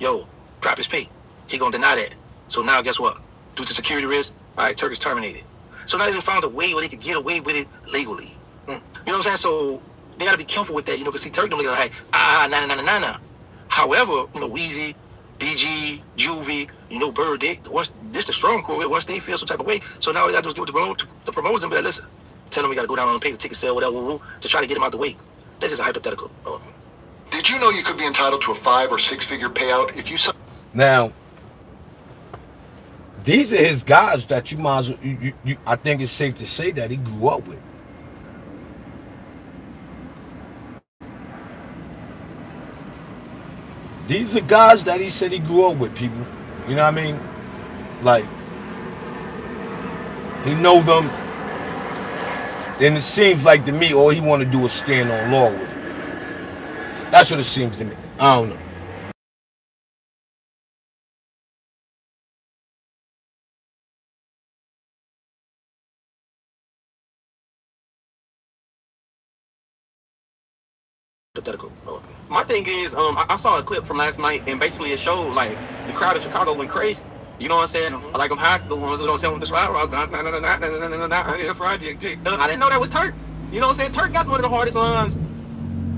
yo, drop his pay. He going to deny that. So now guess what? Due to security risk, all right, Turk is terminated. So now they found a way where they could get away with it legally. You know what I'm saying? So they gotta be careful with that, because see, Turk them like, nah. However, Weezy, BG, Juvie, Bird, this the strong crew. Once they feel some type of way, so now they gotta just give it to the promoters and be like, listen, tell them we gotta go down and pay the ticket sale, whatever, to try to get them out the way. That's just a hypothetical. Did you know you could be entitled to a 5 or 6 figure payout if you? Now, these are his guys that you might as well, I think it's safe to say that he grew up with. These are guys that he said he grew up with, people. You know what I mean? Like, he know them. And it seems like to me, all he want to do is stand on law with it. That's what it seems to me. I don't know. Hypothetical. My thing is, I saw a clip from last night, and basically it showed like the crowd in Chicago went crazy. You know what I'm saying? Like I'm hot, the ones who don't tell me this right. I didn't know that was Turk. You know what I'm saying? Turk got one of the hardest lines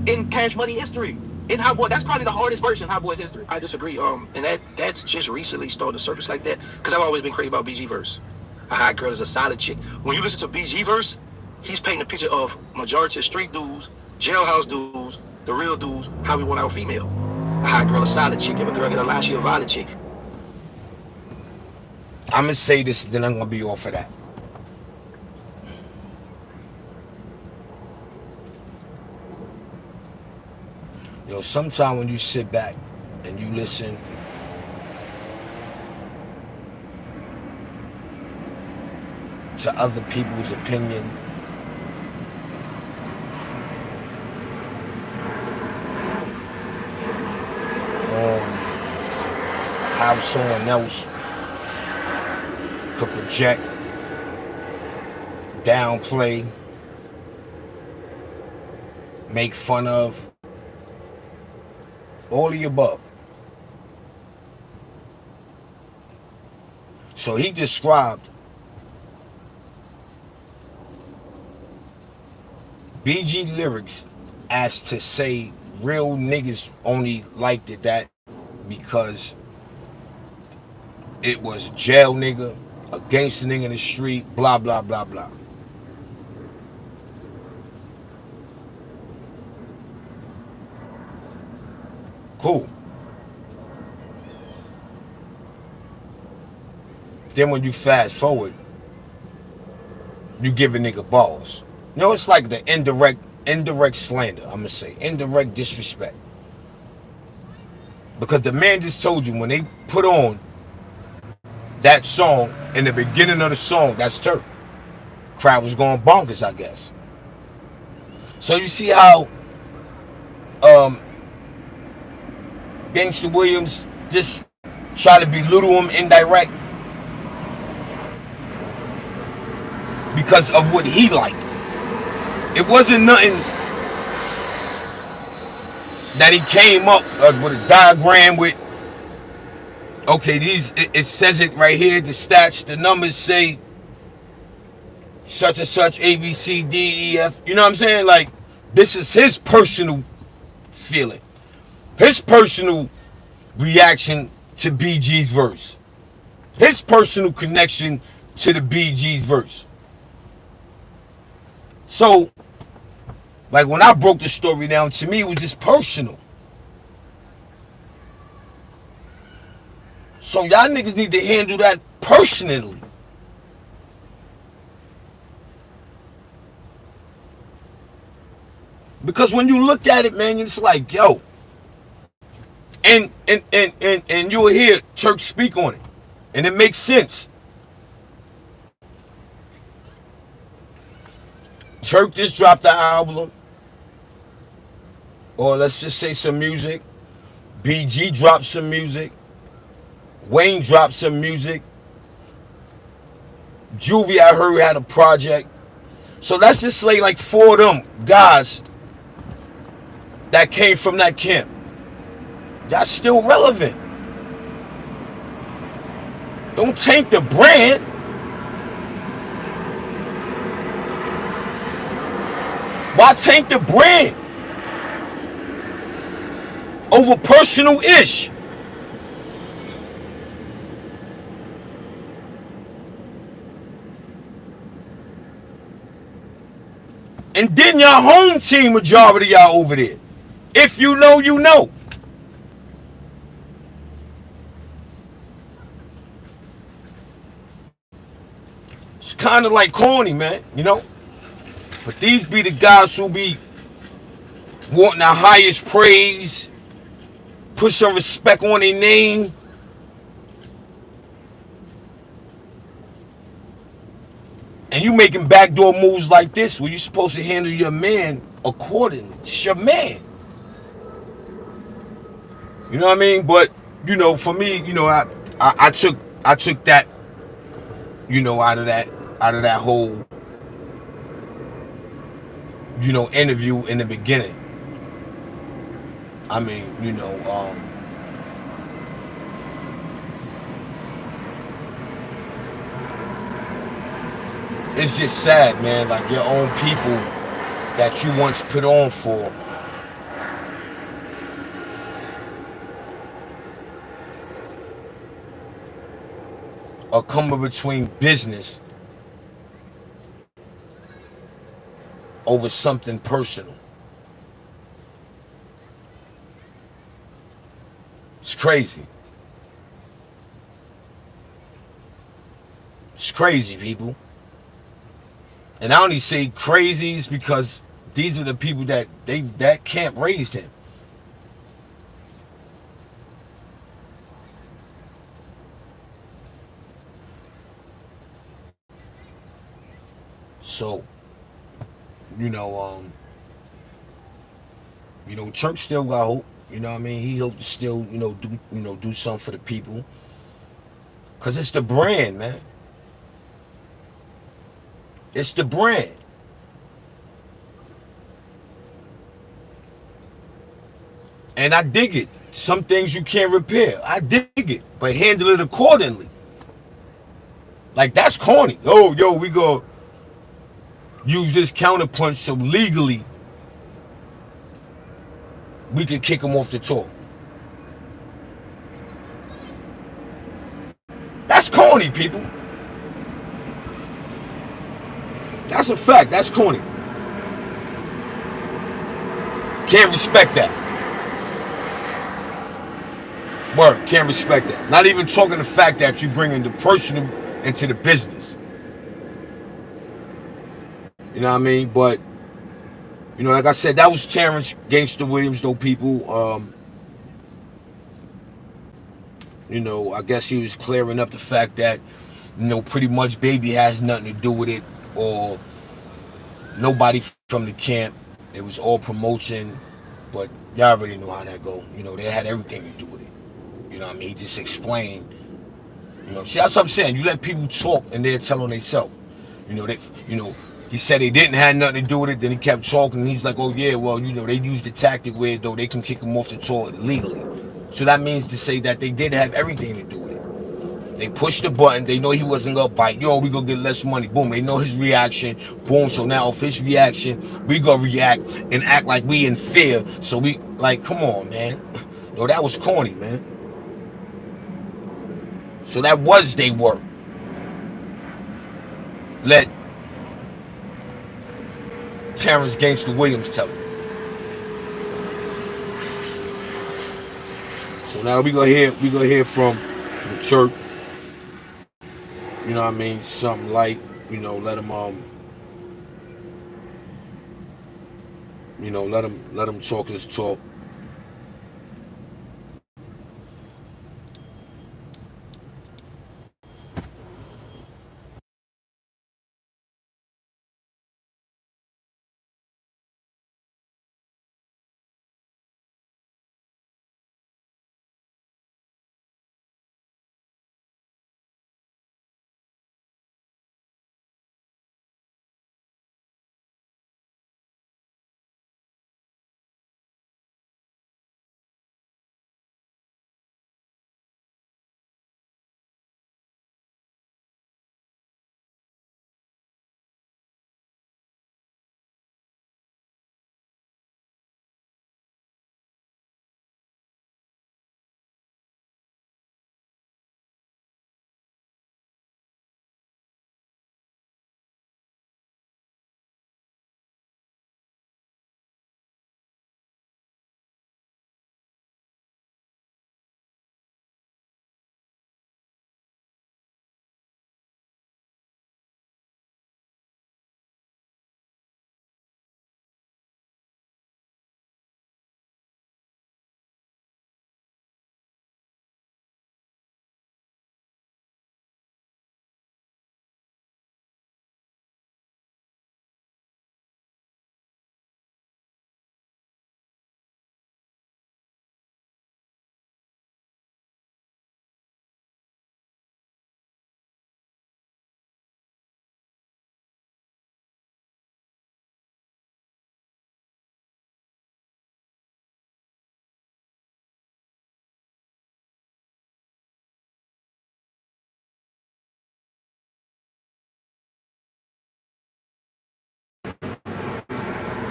in Cash Money history. In Hot Boy, that's probably the hardest version of Hot Boy's history. I disagree. And that's just recently started to surface like that, because I've always been crazy about BG verse. A hot girl is a solid chick. When you listen to BG verse, he's painting a picture of majority of street dudes, jailhouse dudes, the real dudes, how we want our female. A hot girl, a solid chick. If a girl get a lie, she a violent chick. I'm going to say this, then I'm going to be off of that. Yo, sometime when you sit back and you listen to other people's opinion, on how someone else could project, downplay, make fun of, all of the above. So he described BG lyrics as to say real niggas only liked it that because it was a jail nigga, a gangster nigga in the street, blah, blah, blah, blah. Cool. Then when you fast forward, you give a nigga balls. You know, it's like the indirect slander, I'm gonna say. Indirect disrespect. Because the man just told you when they put on that song in the beginning of the song, that's Turk. Crowd was going bonkers, I guess. So you see how um, Gangsta Williams just try to belittle him indirect because of what he liked. It wasn't nothing that he came up with a diagram with. Okay, it says it right here. The stats, the numbers say such and such, A, B, C, D, E, F. You know what I'm saying? Like, this is his personal feeling, his personal reaction to BG's verse, his personal connection to the BG's verse. So, like, when I broke the story down, to me, it was just personal. So, y'all niggas need to handle that personally. Because when you look at it, man, it's like, yo. And you'll hear Turk speak on it. And it makes sense. Turk just dropped the album. Or let's just say some music. BG dropped some music. Wayne dropped some music. Juvie, I heard, had a project. So let's just say like 4 of them guys that came from that camp. Y'all still relevant. Don't taint the brand. Why taint the brand? Over personal ish. And then your home team, majority of y'all over there. If you know, you know. It's kind of like corny, man, you know? But these be the guys who be wanting the highest praise, put some respect on their name. And you making backdoor moves like this where you're supposed to handle your man accordingly. It's your man. You know what I mean? But, you know, for me, you know, I took that, you know, out of that whole, you know, interview in the beginning. I mean, you know, it's just sad, man. Like, your own people that you once put on for are coming between business over something personal. It's crazy. It's crazy, people. And I only say crazies because these are the people that camp raised him. So, you know, Turk still got hope. You know what I mean? He hope to still, do something for the people. Cause it's the brand, man. It's the brand. And I dig it. Some things you can't repair. I dig it. But handle it accordingly. Like, that's corny. Oh, yo, we go use this counterpunch so legally we can kick him off the tour. That's corny, people. That's a fact. That's corny. Can't respect that. Word, can't respect that. Not even talking the fact that you bringing the personal into the business. You know what I mean? But, you know, like I said, that was Terrence Gangsta Williams, though, people. I guess he was clearing up the fact that, pretty much Baby has nothing to do with it, or nobody from the camp. It was all promotion, but y'all already know how that go. They had everything to do with it. I mean? He just explained. See, that's what I'm saying. You let people talk and they're telling themselves. They, he said they didn't have nothing to do with it. Then he kept talking. And he's like, oh yeah, well, they used the tactic where though they can kick him off the tour legally. So that means to say that they did have everything to do with it. They pushed the button. They know he wasn't gonna bite. Yo, we gonna get less money. Boom. They know his reaction. Boom. So now off his reaction, we gonna react and act like we in fear. So we like, come on, man. Yo, that was corny, man. So that was they work. Let Terrence Gangster Williams tell it. So now we gonna hear from Turk. You know what I mean? Something light. Let him let him talk his talk.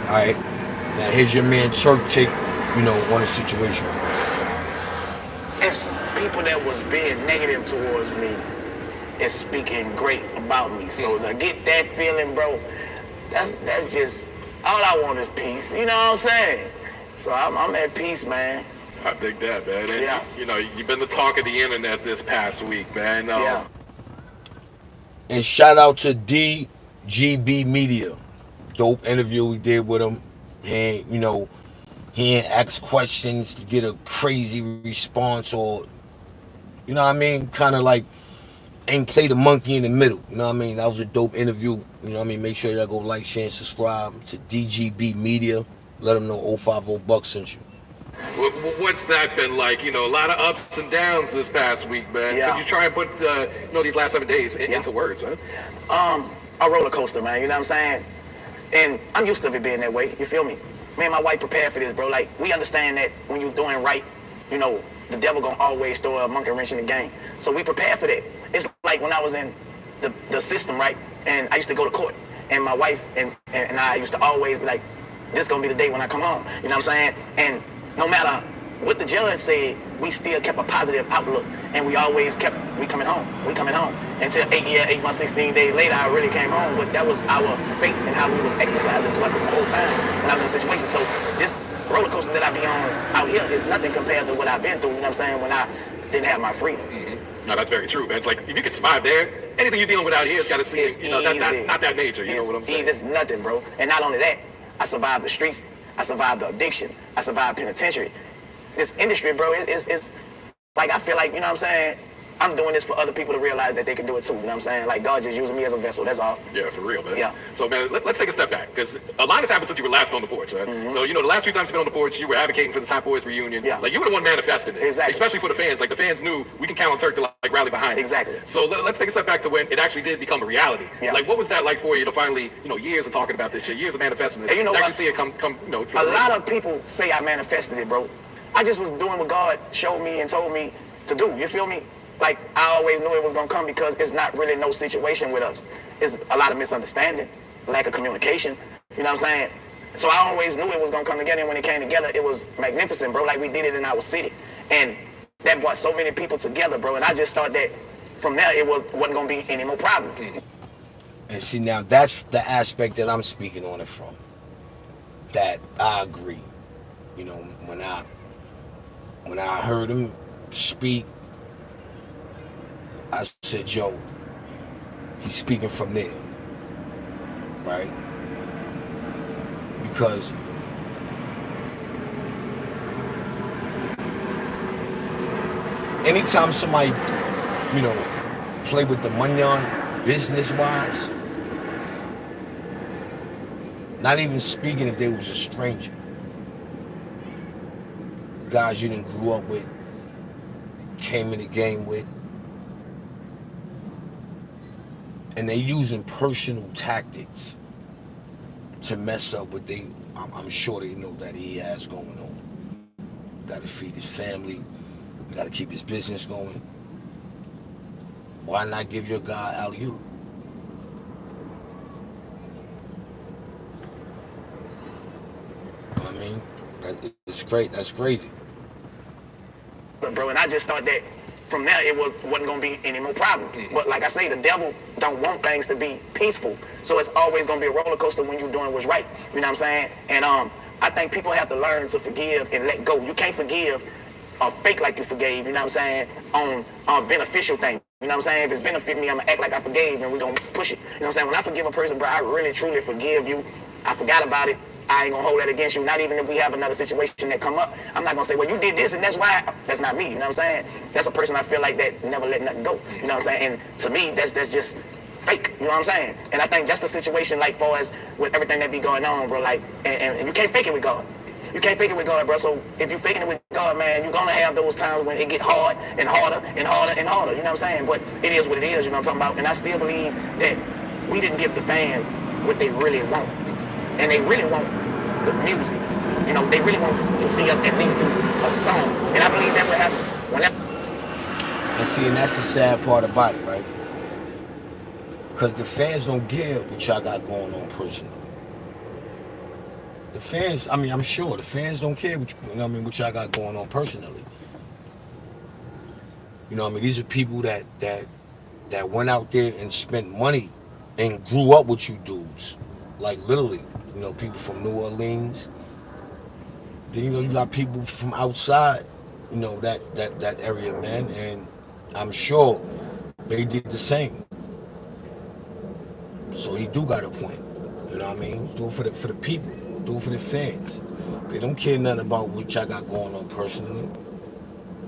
All right. Now here's your man Turk take, on the situation. It's people that was being negative towards me is speaking great about me. So to get that feeling, bro, that's just all I want is peace. You know what I'm saying? So I'm at peace, man. I dig that, man. And Yeah. you've been the talk of the internet this past week, man. Yeah. And shout out to DGB Media. Dope interview we did with him. And, he ain't asked questions to get a crazy response, or, what I mean? Kind of like ain't play the monkey in the middle. You know what I mean? That was a dope interview. You know what I mean? Make sure y'all go like, share, and subscribe to DGB Media. Let them know 050 Bucks sent you. What's that been like? A lot of ups and downs this past week, man. Yeah. Could you try and put these last 7 days into words, man? A roller coaster, man. You know what I'm saying? And I'm used to it being that way. You feel me? Me and my wife prepared for this, bro. Like, we understand that when you're doing right, the devil gonna always throw a monkey wrench in the game. So we prepared for that. It's like when I was in the system, right? And I used to go to court. And my wife and I used to always be like, this gonna be the day when I come home. You know what I'm saying? And no matter what the judge said, we still kept a positive outlook. And we always kept, we coming home. Until 8 months, 16 days later, I really came home. But that was our faith and how we was exercising throughout the whole time when I was in a situation. So this roller coaster that I be on out here is nothing compared to what I've been through, you know what I'm saying, when I didn't have my freedom. Mm-hmm. No, that's very true, man. It's like, if you can survive there, anything you're dealing with out here has got to seem, not that major, you know what I'm saying? It's nothing, bro. And not only that, I survived the streets, I survived the addiction, I survived penitentiary. This industry, bro, it's Like, I feel like, you know what I'm saying? I'm doing this for other people to realize that they can do it too. You know what I'm saying? Like, God just using me as a vessel. That's all. Yeah, for real, man. Yeah. So, man, let's take a step back, because a lot has happened since you were last on the porch, right? So, the last few times you've been on the porch, you were advocating for this Hot Boys reunion. Yeah. Like, you were the one manifesting it. Exactly. Especially for the fans. Like, the fans knew we can count on Turk to, like, rally behind us. Exactly. So, let's take a step back to when it actually did become a reality. Yeah. Like, what was that like for you to finally, years of talking about this shit, years of manifesting this, And you know actually what? see it come, A lot of people say I manifested it, bro. I just was doing what God showed me and told me to do. You feel me? Like, I always knew it was going to come because it's not really no situation with us. It's a lot of misunderstanding, lack of communication. You know what I'm saying? So I always knew it was going to come together, and when it came together, it was magnificent, bro. Like, we did it in our city. And that brought so many people together, bro. And I just thought that from there, it wasn't going to be any more problems. And see, now that's the aspect that I'm speaking on it from. That I agree. You know, when I heard him speak, I said, yo, he's speaking from there, right? Because anytime somebody, play with the money on business-wise, not even speaking if they was a stranger, guys you didn't grew up with, came in the game with, and they using personal tactics to mess up what I'm sure they know that he has going on. Got to feed his family. Got to keep his business going. Why not give your guy alley-oop? I mean, it's great. That's crazy. Bro, and I just thought that from there it wasn't going to be any more problems. But like I say, the devil don't want things to be peaceful. So it's always going to be a roller coaster when you're doing what's right. You know what I'm saying? And I think people have to learn to forgive and let go. You can't forgive or fake like you forgave, you know what I'm saying, on beneficial things. You know what I'm saying? If it's benefit me, I'm going to act like I forgave and we're going to push it. You know what I'm saying? When I forgive a person, bro, I really, truly forgive you. I forgot about it. I ain't going to hold that against you. Not even if we have another situation that come up. I'm not going to say, well, you did this and that's why. That's not me. You know what I'm saying? That's a person I feel like that never let nothing go. You know what I'm saying? And to me, that's just fake. You know what I'm saying? And I think that's the situation, like, far as with everything that be going on, bro. Like, and you can't fake it with God. You can't fake it with God, bro. So if you're faking it with God, man, you're going to have those times when it get hard and harder and harder and harder. You know what I'm saying? But it is what it is, you know what I'm talking about? And I still believe that we didn't give the fans what they really want. And they really want the music. You know, they really want to see us at least do a song. And I believe that will happen whenever. And see, and that's the sad part about it, right? Because the fans don't care what y'all got going on personally. The fans, I mean, I'm sure the fans don't care what y'all got going on personally. You know what I mean? These are people that went out there and spent money and grew up with you dudes. Like, literally, people from New Orleans. Then, you got people from outside, that area, man. And I'm sure they did the same. So he do got a point. You know what I mean? Do it for the people. Do it for the fans. They don't care nothing about what y'all got going on personally.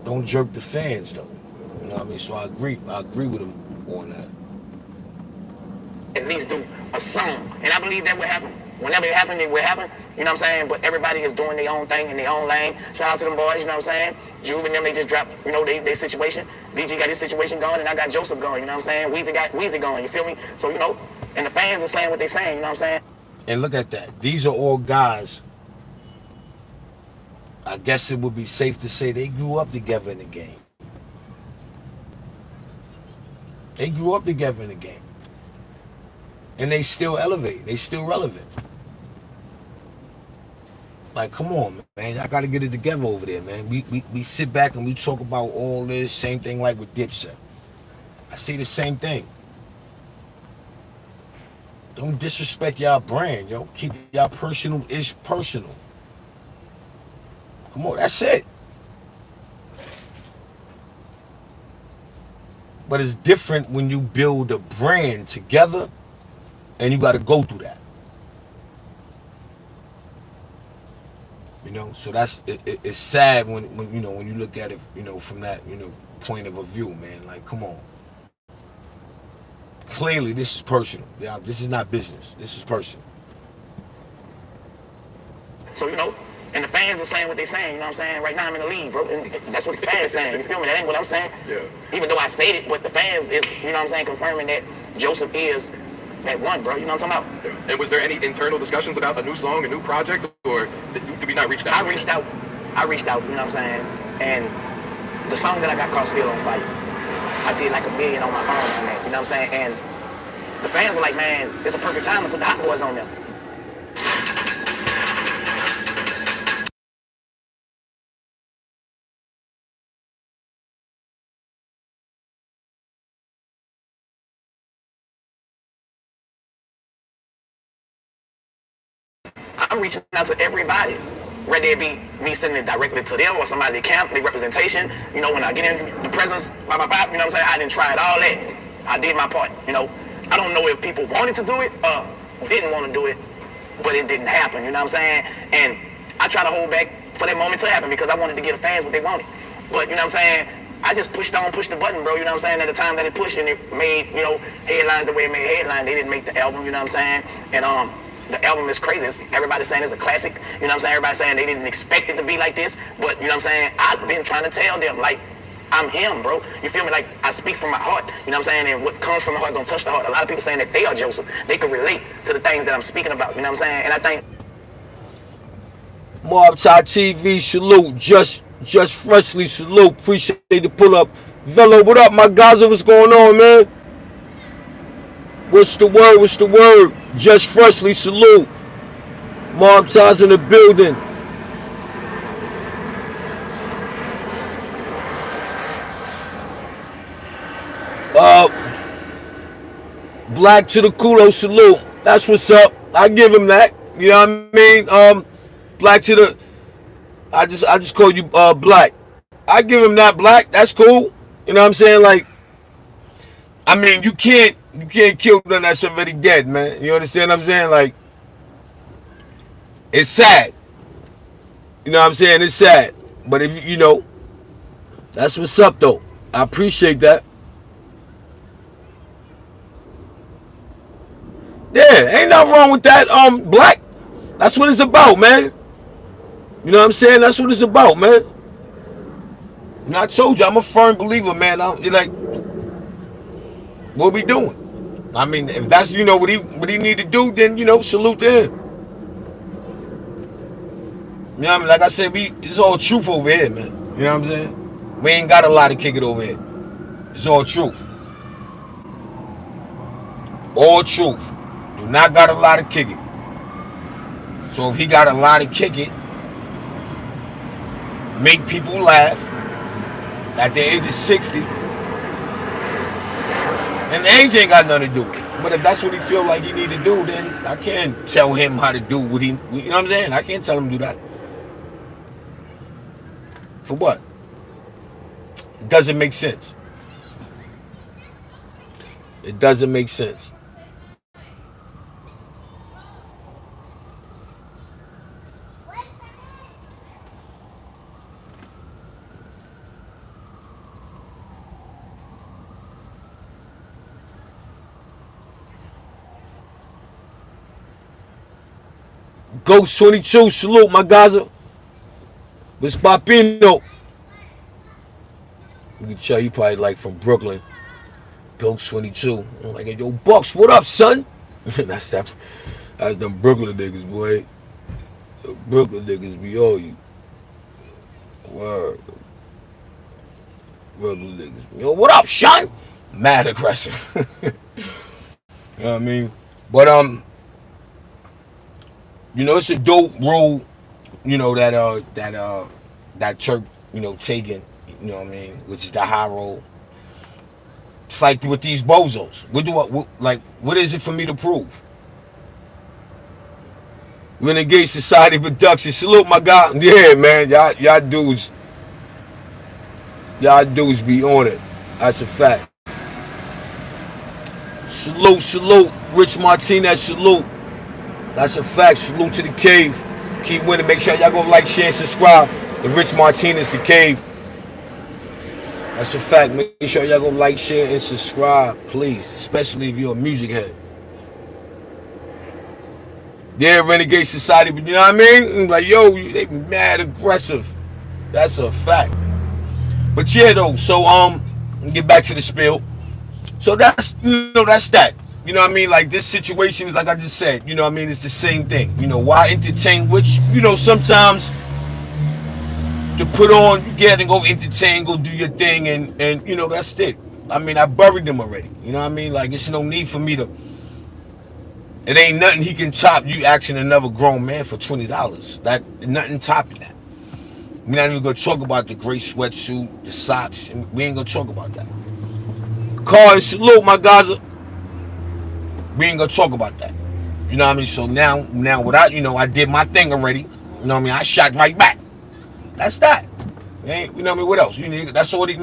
Don't jerk the fans, though. You know what I mean? So I agree with him on that. At least do a song. And I believe that will happen. Whenever it happens, it will happen. You know what I'm saying? But everybody is doing their own thing in their own lane. Shout out to them boys, you know what I'm saying? Juve and them, they just dropped, their situation. BG got his situation going, and I got Joseph going, you know what I'm saying? Weezy got Weezy going, you feel me? So, and the fans are saying what they saying, you know what I'm saying? And look at that. These are all guys, I guess it would be safe to say they grew up together in the game. They grew up together in the game. And they still elevate. They still relevant. Like, come on, man. I got to get it together over there, man. We sit back and we talk about all this. Same thing like with Dipset. I say the same thing. Don't disrespect y'all brand, yo. Keep y'all personal-ish personal. Come on, that's it. But it's different when you build a brand together and you got to go through that. You know, so it's sad when you know when you look at it, you know, from that point of a view, man. Like, come on. Clearly, this is personal. Yeah, this is not business. This is personal. So, and the fans are saying what they're saying, you know what I'm saying? Right now I'm in the league, bro. And that's what the fans saying. You feel me? That ain't what I'm saying. Yeah. Even though I said it, but the fans is, you know what I'm saying, confirming that Joseph is that one, bro. You know what I'm talking about? Yeah. And was there any internal discussions about a new song, a new project, or did we not reach out? I reached out, you know what I'm saying? And the song that I got called Still on Fire, I did like $1 million on my own on that, you know what I'm saying? And the fans were like, man, it's a perfect time to put the Hot Boys on there. I'm reaching out to everybody, whether it be me sending it directly to them or somebody at camp, their representation. You know, when I get in the presence, you know what I'm saying? I didn't try it all that. I did my part, you know. I don't know if people wanted to do it or didn't want to do it, but it didn't happen, you know what I'm saying? And I try to hold back for that moment to happen because I wanted to give the fans what they wanted. But, you know what I'm saying? I just pushed the button, bro, you know what I'm saying? At the time that it pushed and it made, headlines the way it made headlines. They didn't make the album, you know what I'm saying? And, the album is crazy. Everybody's saying it's a classic. You know what I'm saying? Everybody's saying they didn't expect it to be like this. But, you know what I'm saying? I've been trying to tell them, like, I'm him, bro. You feel me? Like, I speak from my heart. You know what I'm saying? And what comes from the heart gonna touch the heart. A lot of people saying that they are Joseph. They can relate to the things that I'm speaking about. You know what I'm saying? And I think Mob Tie TV, salute. Just freshly salute. Appreciate the pull up. Velo, what up, my guys? What's going on, man? What's the word? What's the word? Just freshly salute. Mob Ties in the building. Black to the culo salute. That's what's up. I give him that. You know what I mean? Black to the. I just call you Black. I give him that, Black. That's cool. You know what I'm saying? Like, I mean, you can't kill them that's already dead, man. You understand what I'm saying? Like, it's sad. You know what I'm saying? It's sad. But if you know, that's what's up though. I appreciate that. Yeah, ain't nothing wrong with that, Black. That's what it's about, man. You know what I'm saying? That's what it's about, man. And I told you, I'm a firm believer, man. You're like, what we doing? I mean, if that's what he need to do, then salute to him. You know what I mean? Like I said, it's all truth over here, man. You know what I'm saying? We ain't got a lot to kick it over here. It's all truth. All truth. Do not got a lot to kick it. So if he got a lot to kick it, make people laugh at the age of 60, and the age ain't got nothing to do with it. But if that's what he feel like he need to do, then I can't tell him how to do what he, you know what I'm saying? I can't tell him to do that. For what? It doesn't make sense. It doesn't make sense. Ghost 22, salute my Gaza. What's Papino? You can tell you probably like from Brooklyn. Ghost 22. I'm like, yo, Bucks, what up, son? That's them Brooklyn niggas, boy. The Brooklyn niggas be all you. Word. Brooklyn niggas. Yo, what up, son? Mad aggressive. You know what I mean? But it's a dope rule, that Turk, taking, you know what I mean, which is the high road. It's like with these bozos. What is it for me to prove? Renegade Society Production. Salute my guy. Yeah, man. Y'all dudes be on it. That's a fact. Salute. Rich Martinez, salute. That's a fact. Salute to the cave. Keep winning. Make sure y'all go like, share, and subscribe. The Rich Martinez, The Cave. That's a fact. Make sure y'all go like, share, and subscribe, please. Especially if you're a music head. Yeah, Renegade Society, but you know what I mean? Like, yo, they mad aggressive. That's a fact. But yeah, though. So get back to the spiel. So that's that. You know what I mean? Like this situation, like I just said, you know what I mean? It's the same thing. You know, why entertain? Which, sometimes to put on, you get and go entertain, go do your thing, and that's it. I mean, I buried them already. You know what I mean? Like, it's no need for me to. It ain't nothing he can top you asking another grown man for $20. That nothing topping that. We're not even gonna talk about the gray sweatsuit, the socks, and we ain't gonna talk about that. Car and salute, my guys. We ain't gonna talk about that. You know what I mean? So now without, I did my thing already. You know what I mean? I shot right back. That's that. You know what I mean? What else? That's all this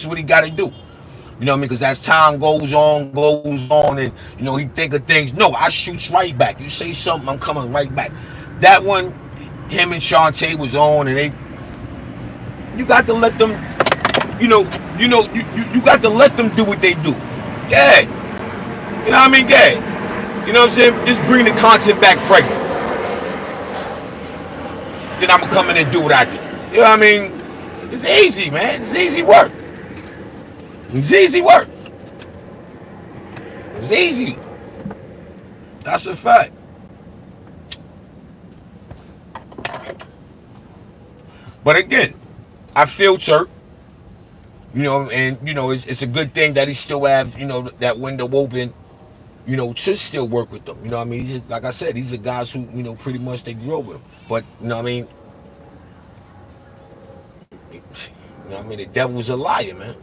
is what he gotta do. You know what I mean? Because as time goes on, and he think of things. No, I shoots right back. You say something, I'm coming right back. That one, him and Shantae was on, and you got to let them, you got to let them do what they do. Yeah. You know what I mean? Yeah. You know what I'm saying? Just bring the content back pregnant. Then I'm gonna come in and do what I do. You know what I mean? It's easy, man. It's easy work. It's easy work. It's easy. That's a fact. But again, I feel Turk. And it's a good thing that he still have that window open. To still work with them. You know what I mean? Like I said, these are guys who pretty much they grew up with him. But you know what I mean? The devil's a liar, man.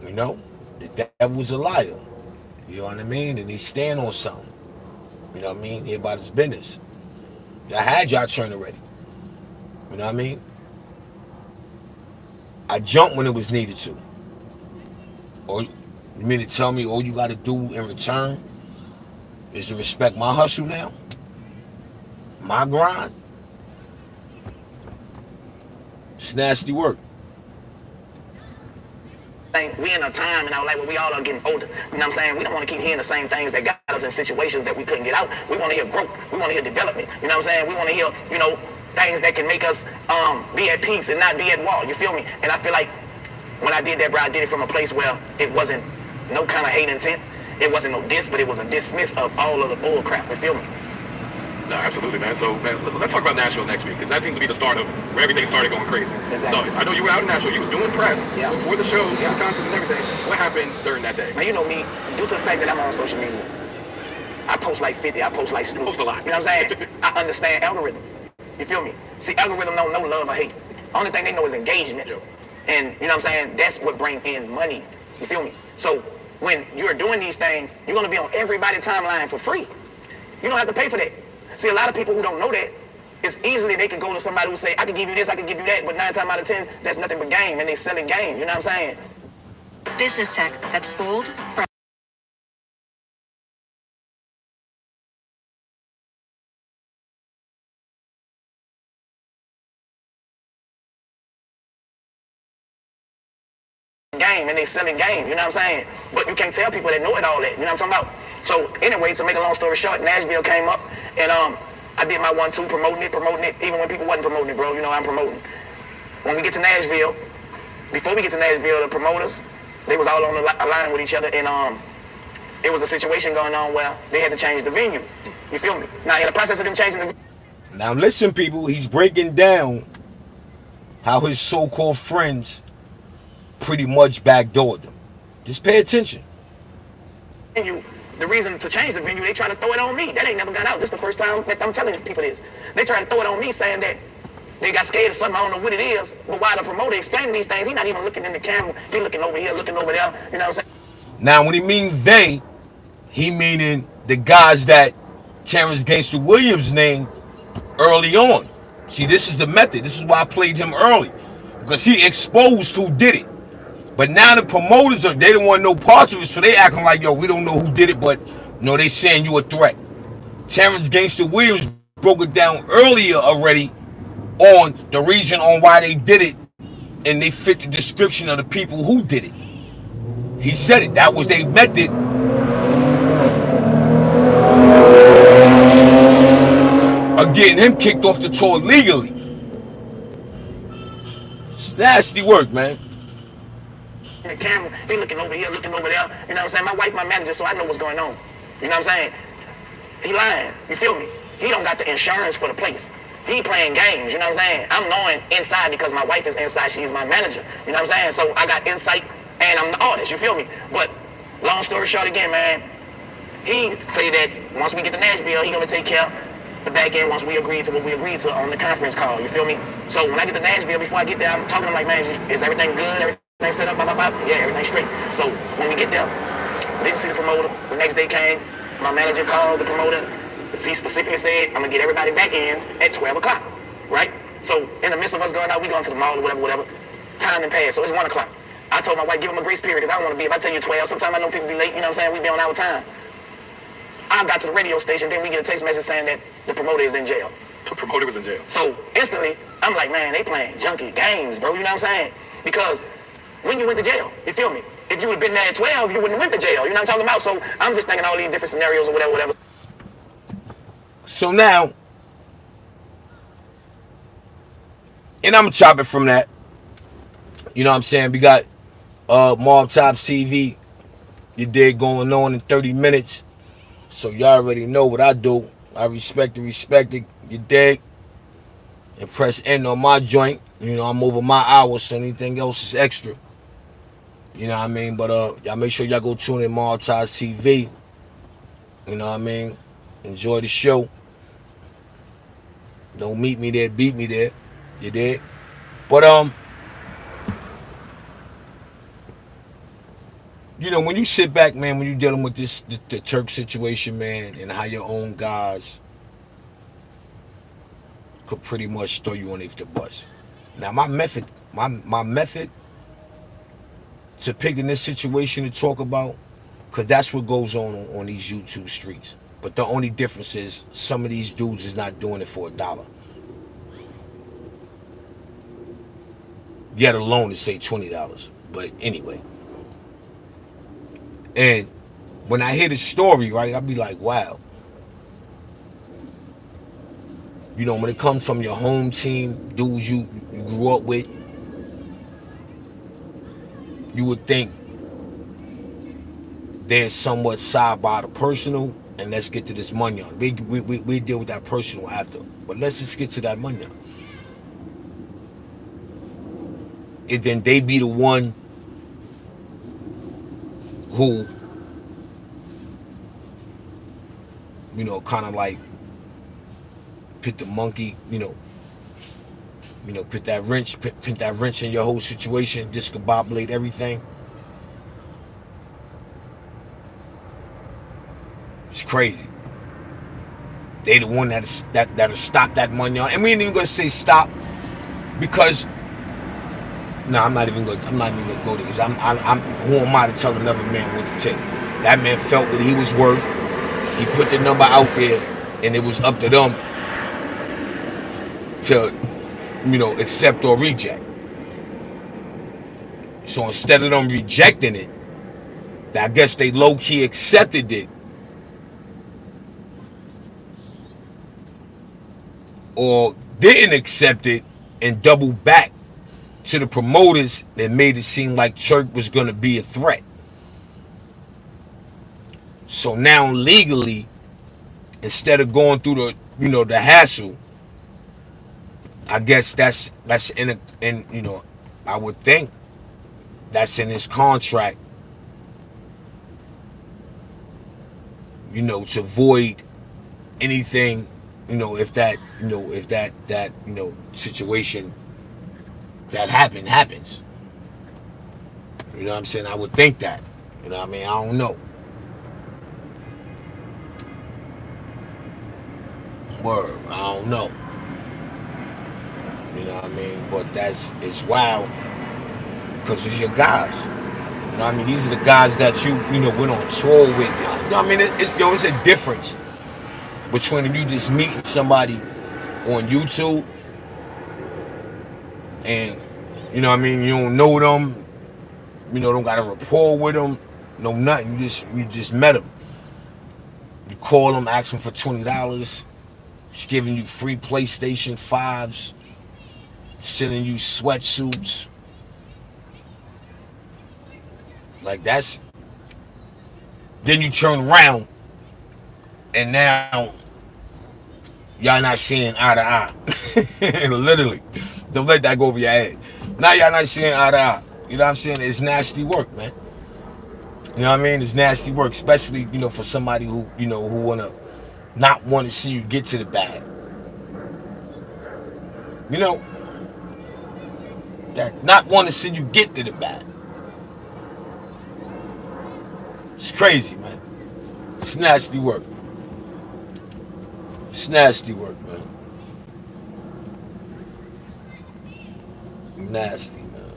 The devil's a liar. You know what I mean? And he stand on something. You know what I mean? He about his business. I had y'all turn already. You know what I mean? I jumped when it was needed to. Or you mean to tell me all you got to do in return is to respect my hustle now? My grind? It's nasty work. We in a time and where we all are getting older. You know what I'm saying? We don't want to keep hearing the same things that got us in situations that we couldn't get out. We want to hear growth. We want to hear development. You know what I'm saying? We want to hear, things that can make us be at peace and not be at war. You feel me? And I feel like when I did that, bro, I did it from a place where it wasn't no kind of hate intent. It wasn't no diss, but it was a dismiss of all of the bull crap. You feel me? No, absolutely, man. So, man, let's talk about Nashville next week, because that seems to be the start of where everything started going crazy. Exactly. So, I know you were out in Nashville. You was doing press for the show, for the concert and everything. What happened during that day? Man, you know me, due to the fact that I'm on social media, I post like 50, I post like Snoop. Post a lot. You know what I'm saying? I understand algorithm. You feel me? See, algorithm don't know love or hate. Only thing they know is engagement. Yo. And, you know what I'm saying? That's what brings in money. You feel me? So, when you're doing these things, you're going to be on everybody's timeline for free. You don't have to pay for that. See, a lot of people who don't know that, it's easily they can go to somebody who say, I can give you this, I can give you that, but 9 times out of 10, that's nothing but game, and they selling game, you know what I'm saying? Business tech that's bold, fresh. Game, and they selling game, you know what I'm saying? But you can't tell people that know it all that, you know what I'm talking about? So anyway, to make a long story short, Nashville came up, and I did my 1-2, promoting it, even when people wasn't promoting it, bro, I'm promoting. When we get to Nashville, before we get to Nashville, the promoters, they was all on the line with each other, and it was a situation going on where they had to change the venue. You feel me? Now, in the process of them changing the venue. Now listen, people, he's breaking down how his so-called friends pretty much backdoored them. Just pay attention. The reason to change the venue, they try to throw it on me. That ain't never got out. This is the first time that I'm telling people this. They try to throw it on me, saying that they got scared of something. I don't know what it is. But while the promoter explaining these things, he's not even looking in the camera. He's looking over here, looking over there. You know what I'm saying? Now, when he means they, he meaning the guys that Terrence Gangster Williams named early on. See, this is the method. This is why I played him early, because he exposed who did it. But now the promoters they don't want no parts of it, so they acting like, yo, we don't know who did it, but they saying you a threat. Terrence Gangster Williams broke it down earlier already on the reason on why they did it, and they fit the description of the people who did it. He said it. That was their method of getting him kicked off the tour legally. It's nasty work, man. The camera, he looking over here, looking over there. You know what I'm saying? My wife, my manager, so I know what's going on. You know what I'm saying? He lying. You feel me? He don't got the insurance for the place. He playing games. You know what I'm saying? I'm knowing inside because my wife is inside. She's my manager. You know what I'm saying? So I got insight, and I'm the artist. You feel me? But long story short, again, man, he say that once we get to Nashville, he gonna take care of the back end once we agree to what we agreed to on the conference call. You feel me? So when I get to Nashville, before I get there, I'm talking to him like, man, is everything good? Everything set up? Blah, blah, blah. Yeah, everything's straight. So when we get there, didn't see the promoter. The next day came, my manager called the promoter. He specifically said, I'm gonna get everybody back ends at 12 o'clock, right? So in the midst of us going out, we going to the mall or whatever. Time done passed, so it's 1 o'clock. I told my wife, give him a grace period, because I don't want to be, if I tell you 12, sometimes I know people be late, you know what I'm saying? We be on our time. I got to the radio station, then we get a text message saying that the promoter is in jail. The promoter was in jail. So instantly, I'm like, man, they playing junky games, bro, you know what I'm saying? Because when you went to jail, you feel me? If you would have been there at 12, you wouldn't have went to jail, you know what I'm talking about? So I'm just thinking all these different scenarios or whatever. So now, and I'm chopping from that. You know what I'm saying? We got Mob Top CV. You did going on in 30 minutes. So y'all already know what I do. I respect it. You dig? And press end on my joint. You know, I'm over my hours, so anything else is extra. You know what I mean? But y'all make sure y'all go tune in Mob Top TV. You know what I mean? Enjoy the show. Don't meet me there, beat me there. You did? But you know, when you sit back, man, when you're dealing with the Turk situation, man, and how your own guys could pretty much throw you underneath the bus. Now my method to picking this situation to talk about, because that's what goes on these YouTube streets. But the only difference is some of these dudes is not doing it for $1. Yet alone to say $20. But anyway. And when I hear the story, right, I'll be like, wow. You know, when it comes from your home team, dudes you grew up with, you would think they're somewhat side by the personal, and let's get to this money on. We deal with that personal after. But let's just get to that money on. And then they be the one who, you know, kind of like put the monkey, you know, put that wrench in your whole situation, discombobulate everything. It's crazy. They the one that'll stop that money on. And we ain't even gonna say stop, because I'm not even gonna go there, because I'm who am I to tell another man what to take? That man felt what he was worth. He put the number out there, and it was up to them to, you know, accept or reject. So instead of them rejecting it, I guess they low-key accepted it, or didn't accept it and doubled back to the promoters that made it seem like Turk was going to be a threat. So now legally, instead of going through the, you know, the hassle, I guess that's in you know, I would think that's in his contract, you know, to void anything, you know, if that situation that happens. You know what I'm saying? I would think that. You know what I mean? I don't know. Word, I don't know. You know what I mean? But it's wild, because it's your guys. You know what I mean? These are the guys that you know, went on tour with. You know what I mean? It's a difference between you just meeting somebody on YouTube and, you know what I mean, you don't know them, you know, don't got a rapport with them, no nothing. You just met them. You call them, ask them for $20. She's giving you free PlayStation 5s, sending you sweatsuits. Like that's. Then you turn around, and now y'all not seeing eye to eye. Literally, don't let that go over your head. Now y'all not seeing eye to eye. You know what I'm saying? It's nasty work, man. You know what I mean? It's nasty work, especially for somebody who who not want to see you get to the bag. You know, that not want to see you get to the bag. It's crazy, man. It's nasty work. It's nasty work, man. Nasty, man.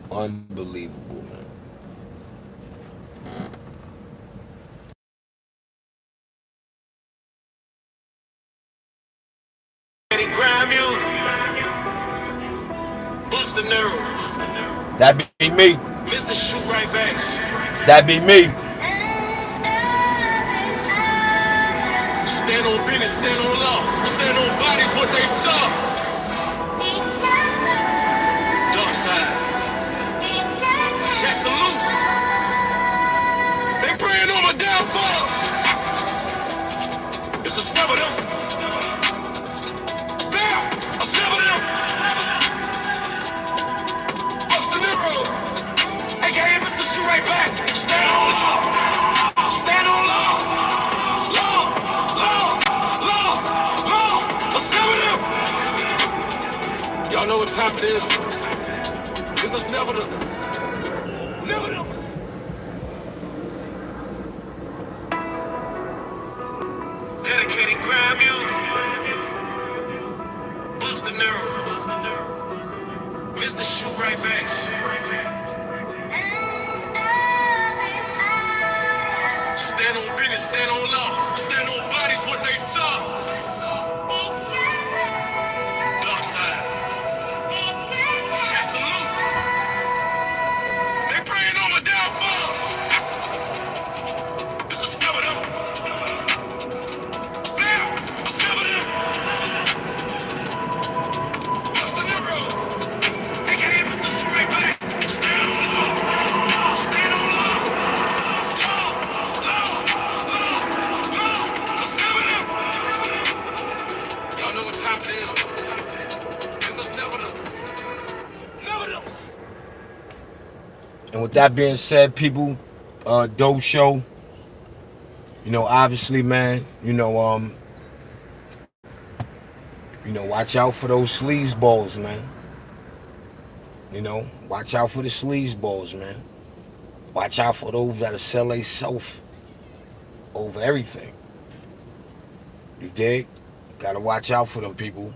Unbelievable, man. That be me. Mr. Shoot right back. That be me. Stand on business, stand on law, stand on bodies, what they saw. Dark side. Chat salute. They praying on my downfall. It's a snub of them. Bam! A snub of them. Bucks the Nero. AKA Mr. Shoot right back. Stand on law. Stand on law. Law. Law. Law. Law. A snub of them. Y'all know what time it is. It's a snub of them. Never them. Dedicated crime music. Bucks the Nero. Mr. Shoot right back. Stand on business, stand on law, stand on bodies, what they saw. Dark side. Chat salute. They praying on my downfall. It's a snub of them. Bam! A snub of them. Bucks the Nero. AKA Mr. Shoot right back. Stand on law. Stand on law. Law. Law. Law. Law. A snub of them. Y'all know what time it is. It's a snub of them. Snub of them. And with that being said, people, dope show. Obviously, man, watch out for those sleaze balls, man. Watch out for the sleaze balls, man. Watch out for those that'll sell they self over everything. You dig? Gotta watch out for them people.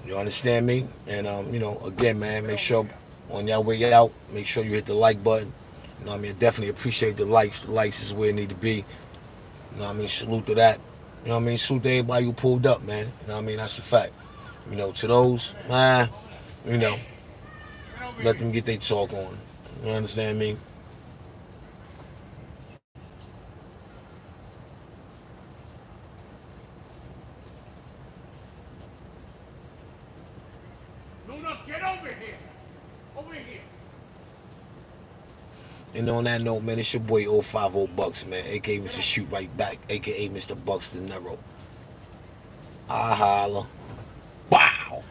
You understand me? And again, man, make sure on your way out, make sure you hit the like button. You know what I mean? I definitely appreciate the likes. The likes is where it need to be. You know what I mean? Salute to that. You know what I mean? Salute to everybody who pulled up, man. You know what I mean? That's a fact. To those, man, let them get their talk on. You understand me? Get over here. Over here. And on that note, man, it's your boy 050 Bucks, man, aka Mr. Shoot Right Back, aka Mr. Bucks the Nero. I holla. Wow.